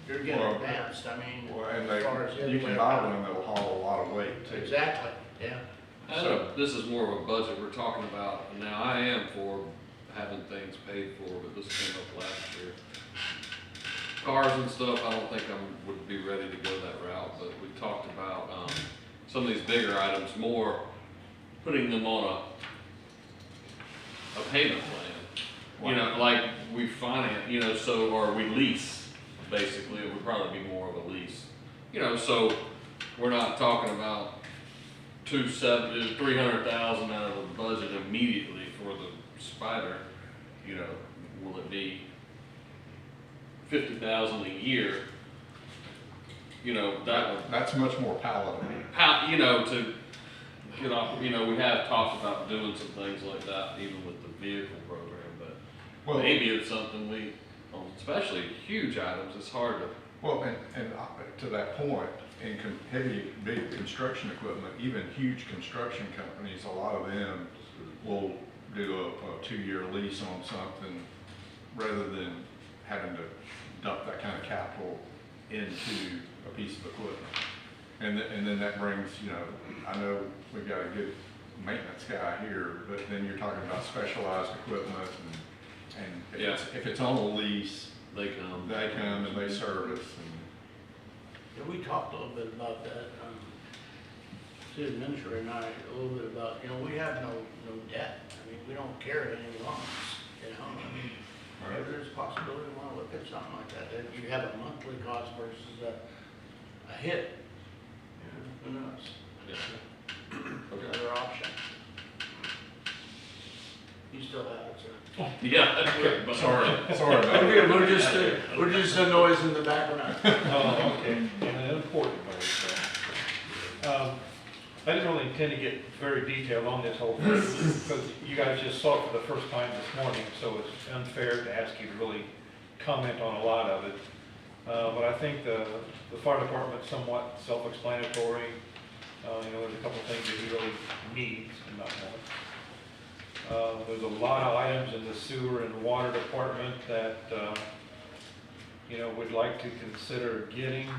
they're getting Well, advanced, I mean, Well, and as far as the you other way can buy around. one that'll haul a lot of weight too. Exactly, yeah. This is more of a budget we're talking about. Now, I am for having things paid for, but this came up last year. Cars and stuff, I don't think would be ready to go that route, but we talked about, some of these bigger items, more putting them on a payment plan. You know, like we finance, you know, or we lease, basically, it would probably be more of a lease. You know, so we're not talking about 300,000 out of the budget immediately for the spider. You know, will it be 50,000 a year? You know, That's much more palatable. you know, to get off, you know, we have talked about doing some things like that, even with the vehicle program, but Well, maybe it's something especially huge items, it's hard to. Well, and to that point, in big construction equipment, even huge construction companies, a lot of them will do a 2-year lease on something rather than having to dump that kind of capital into a piece of equipment. And then that brings, you know, I know we've got a good maintenance guy here, but then you're talking about specialized equipment and if it's on a lease, They come. they come and they service and. Yeah, we talked a little bit about that, city administrator and I, a little bit about, you know, we have no debt. I mean, we don't carry any loans, you know, I mean, maybe there's a possibility we wanna look at something like that you have a monthly cost versus a hit. Who knows? Another option. You still have it, sir. Yeah, okay, but Sorry about Okay, that. we're just a noise in the background. Oh, okay, and an important note. I didn't really intend to get very detailed on this whole thing, because you guys just saw it for the first time this morning, so it's unfair to ask you to really comment on a lot of it. But I think the fire department's somewhat self-explanatory. You know, there's a couple things that he really needs and not wants. There's a lot of items in the sewer and water department that, you know, would like to consider getting,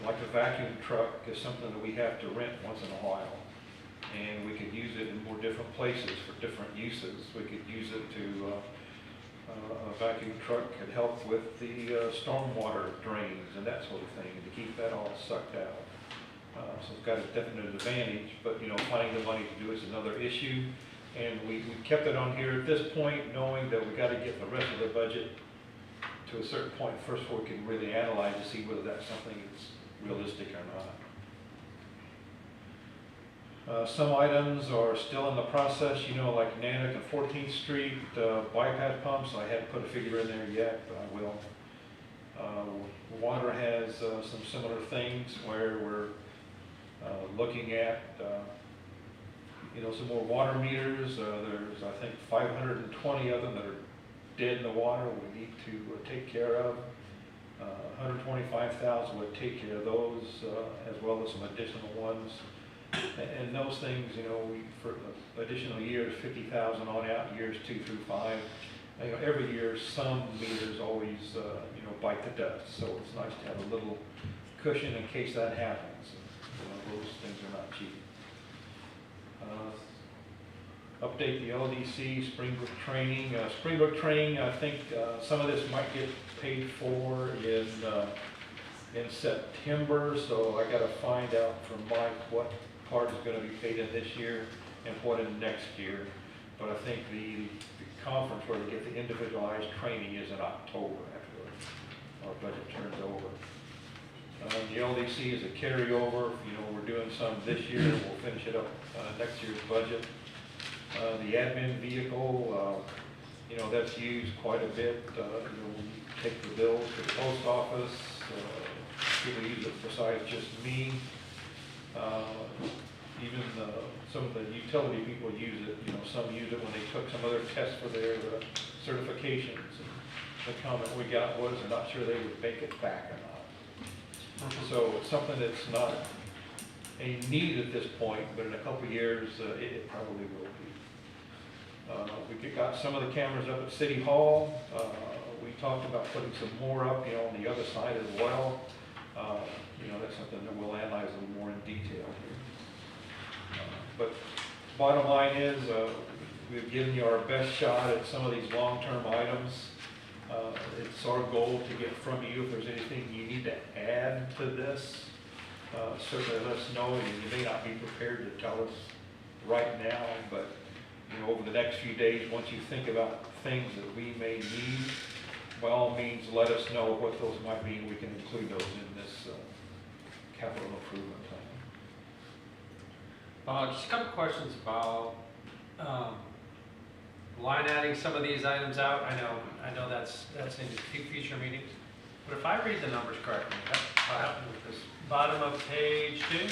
like a vacuum truck is something that we have to rent once in a while. And we could use it in more different places for different uses. We could use it to, a vacuum truck could help with the stormwater drains and that sort of thing, to keep that all sucked out. So it's got a definite advantage, but, you know, finding the money to do it is another issue. And we kept it on here at this point, knowing that we got to get the rest of the budget to a certain point first before we can really analyze to see whether that's something that's realistic or not. Some items are still in the process, you know, like Nanick and 14th Street bypass pumps. I haven't put a figure in there yet, but I will. Water has some similar things where we're looking at, you know, some more water meters. There's, I think, 520 of them that are dead in the water we need to take care of. 125,000 would take care of those, as well as some additional ones. And those things, you know, for additional years, 50,000 on out, years 2 through 5. You know, every year some meters always, you know, bite the dust. So it's nice to have a little cushion in case that happens. You know, those things are not cheap. Update the LDC Springbrook training. Springbrook training, I think some of this might get paid for in September, so I got to find out from Mike what part is going to be paid in this year and what in next year. But I think the conference where we get the individualized training is in October after our budget turns over. The LDC is a carryover. You know, we're doing some this year, and we'll finish it up next year's budget. The admin vehicle, You know, that's used quite a bit, you know, when you take the bills to the post office, people use it besides just me. Even some of the utility people use it, you know, some use it when they took some other tests for their certifications. And the comment we got was they're not sure they would make it back or not. So it's something that's not a need at this point, but in a couple of years, it probably will be. We got some of the cameras up at City Hall. We talked about putting some more up, you know, on the other side as well. You know, that's something that we'll analyze a little more in detail here. But bottom line is, we've given you our best shot at some of these long-term items. It's our goal to get from you if there's anything you need to add to this. Certainly let us know. You may not be prepared to tell us right now, but you know, over the next few days, once you think about things that we may need, by all means, let us know what those might be, and we can include those in this capital improvement plan. Just a couple questions about line adding some of these items out. I know that's in future meetings, but if I read the numbers correctly, what happened with this bottom of page 2,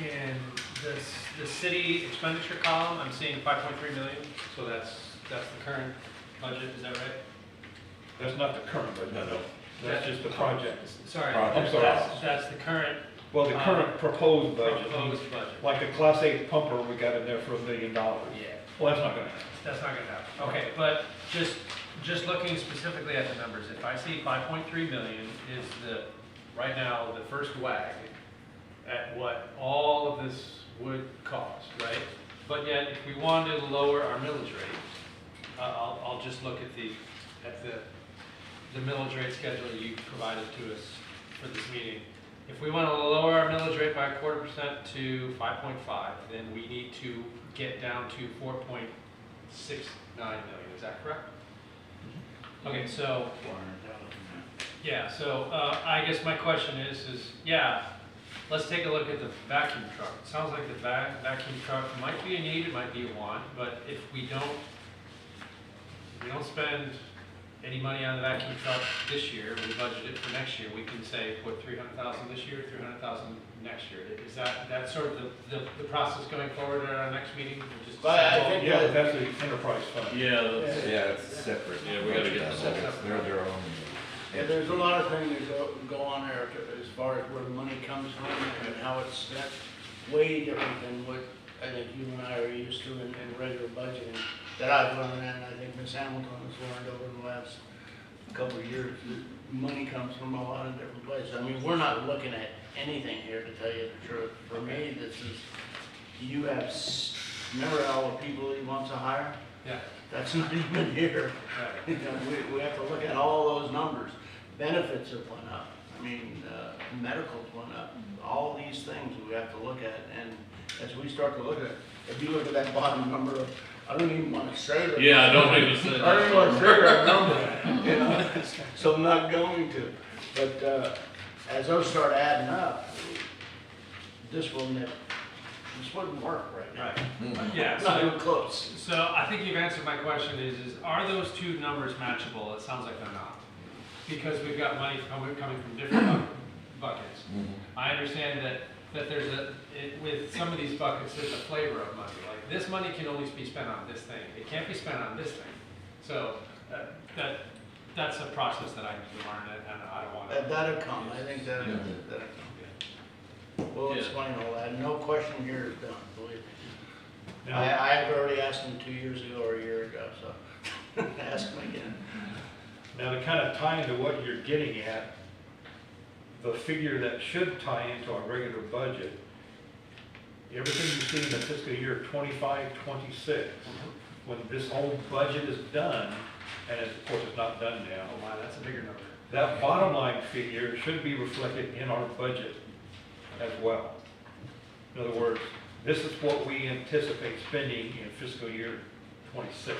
in the city expenditure column, I'm seeing 5.3 million. So that's the current budget. Is that right? That's not the current budget. No. That's just the project. Sorry, I'm sorry. That's the current Well, the current proposed budget, proposed budget. like a Class 8 pumper, we got in there for $1 million. Yeah. Well, that's not gonna happen. That's not gonna happen. Okay, but just looking specifically at the numbers, if I see 5.3 million is right now, the first wag at what all of this would cost, right? But yet, if we wanted to lower our millage rate, I'll just look at the millage rate schedule you provided to us for this meeting. If we want to lower our millage rate by 0.25% to 5.5, then we need to get down to 4.69 million. Is that correct? Okay, so yeah, so I guess my question is yeah, let's take a look at the vacuum truck. It sounds like the vacuum truck might be a need, it might be a want, but if we don't spend any money on the vacuum truck this year, we budget it for next year, we can say put 300,000 this year, 300,000 next year. Is that sort of the process going forward at our next meeting? We'll just But I think Yeah, but that's the enterprise fund. Yeah, that's, Yeah, it's separate. Yeah, we gotta get that separate. They're their own. Yeah, there's a lot of things that go on there as far as where the money comes from and how it's spent. Way different than what I think you and I are used to in regular budgeting that I've learned, and I think Ms. Hamilton has learned over the last couple of years. That money comes from a lot of different places. I mean, we're not looking at anything here, to tell you the truth. For me, this is, you have, remember all the people he wants to hire? Yeah. That's not even here. Right. You know, we have to look at all those numbers. Benefits have went up. I mean, medicals went up. All these things we have to look at, and as we start to look at, if you look at that bottom number, I don't even want to say that. yeah, I don't even say I don't even want to that. say that number, you know, so I'm not going to. But as those start adding up, this wouldn't work right now. Right. Yeah. Not So, even close. so I think you've answered my question is are those two numbers matchable? It sounds like they're not. Because we've got money coming from different buckets. I understand that there's with some of these buckets, there's a flavor of money. Like this money can only be spent on this thing. It can't be spent on this thing. So that's a process that I need to learn, and I don't want to. That'll come. I think that'll come. We'll Yeah. explain all that. No question here is done, believe me. Now, I've already asked him 2 years ago or a year ago, so ask him again. now to kind of tie into what you're getting at, the figure that should tie into our regular budget, everything you see in the fiscal year 25-26, when this whole budget is done, and of course it's not done now, Oh wow, that's a bigger number. that bottom line figure should be reflected in our budget as well. In other words, this is what we anticipate spending in fiscal year 26.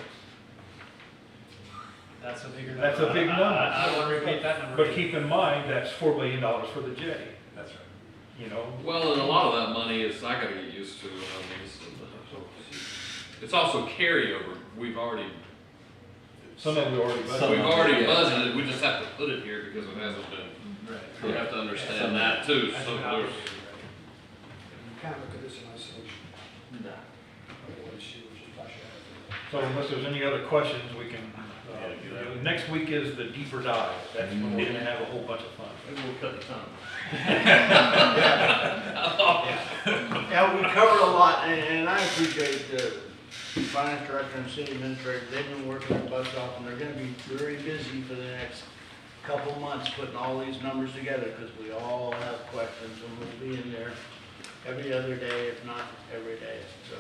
That's a bigger number. That's a big number. I don't want to repeat that number. But keep in mind, that's $4 billion for the jetty, That's right. you know? Well, and a lot of that money is, I gotta get used to, I mean, it's also carryover. We've already, Some of them we already budgeted. we've already Yeah. budgeted, we just have to put it here because it hasn't been, we have to understand that too, That's so an there's. obvious, Kind of look at this in isolation. Of one issue, which is flash out. So unless there's any other questions, we can, next week is the deeper dive. That's when we're gonna have a whole bunch of fun. Maybe we'll cut the time. Yeah, we covered a lot, and I appreciate the finance director and city administrator, they've been working their butts off, and they're gonna be very busy for the next couple months putting all these numbers together, because we all have questions, and we'll be in there every other day, if not every day, so.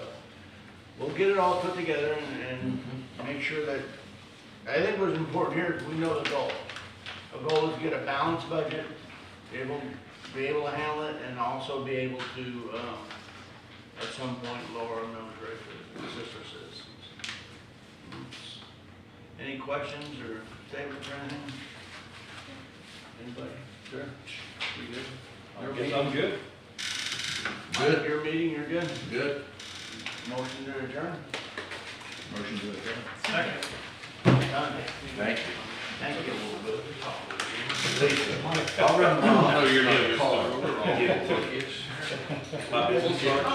We'll get it all put together and make sure that, I think what's important here is we know the goal. The goal is to get a balanced budget, be able to handle it, and also be able to, at some point, lower our millage rate for the sister citizens. Any questions or statements or anything? Anybody? Sure. You good? I guess I'm good. Mike, your meeting, you're good? Good. Motion to adjourn? Motion to adjourn. second. Done. Thank you. Thank you. I'll run. No, you're not. Call. We're all- My business card.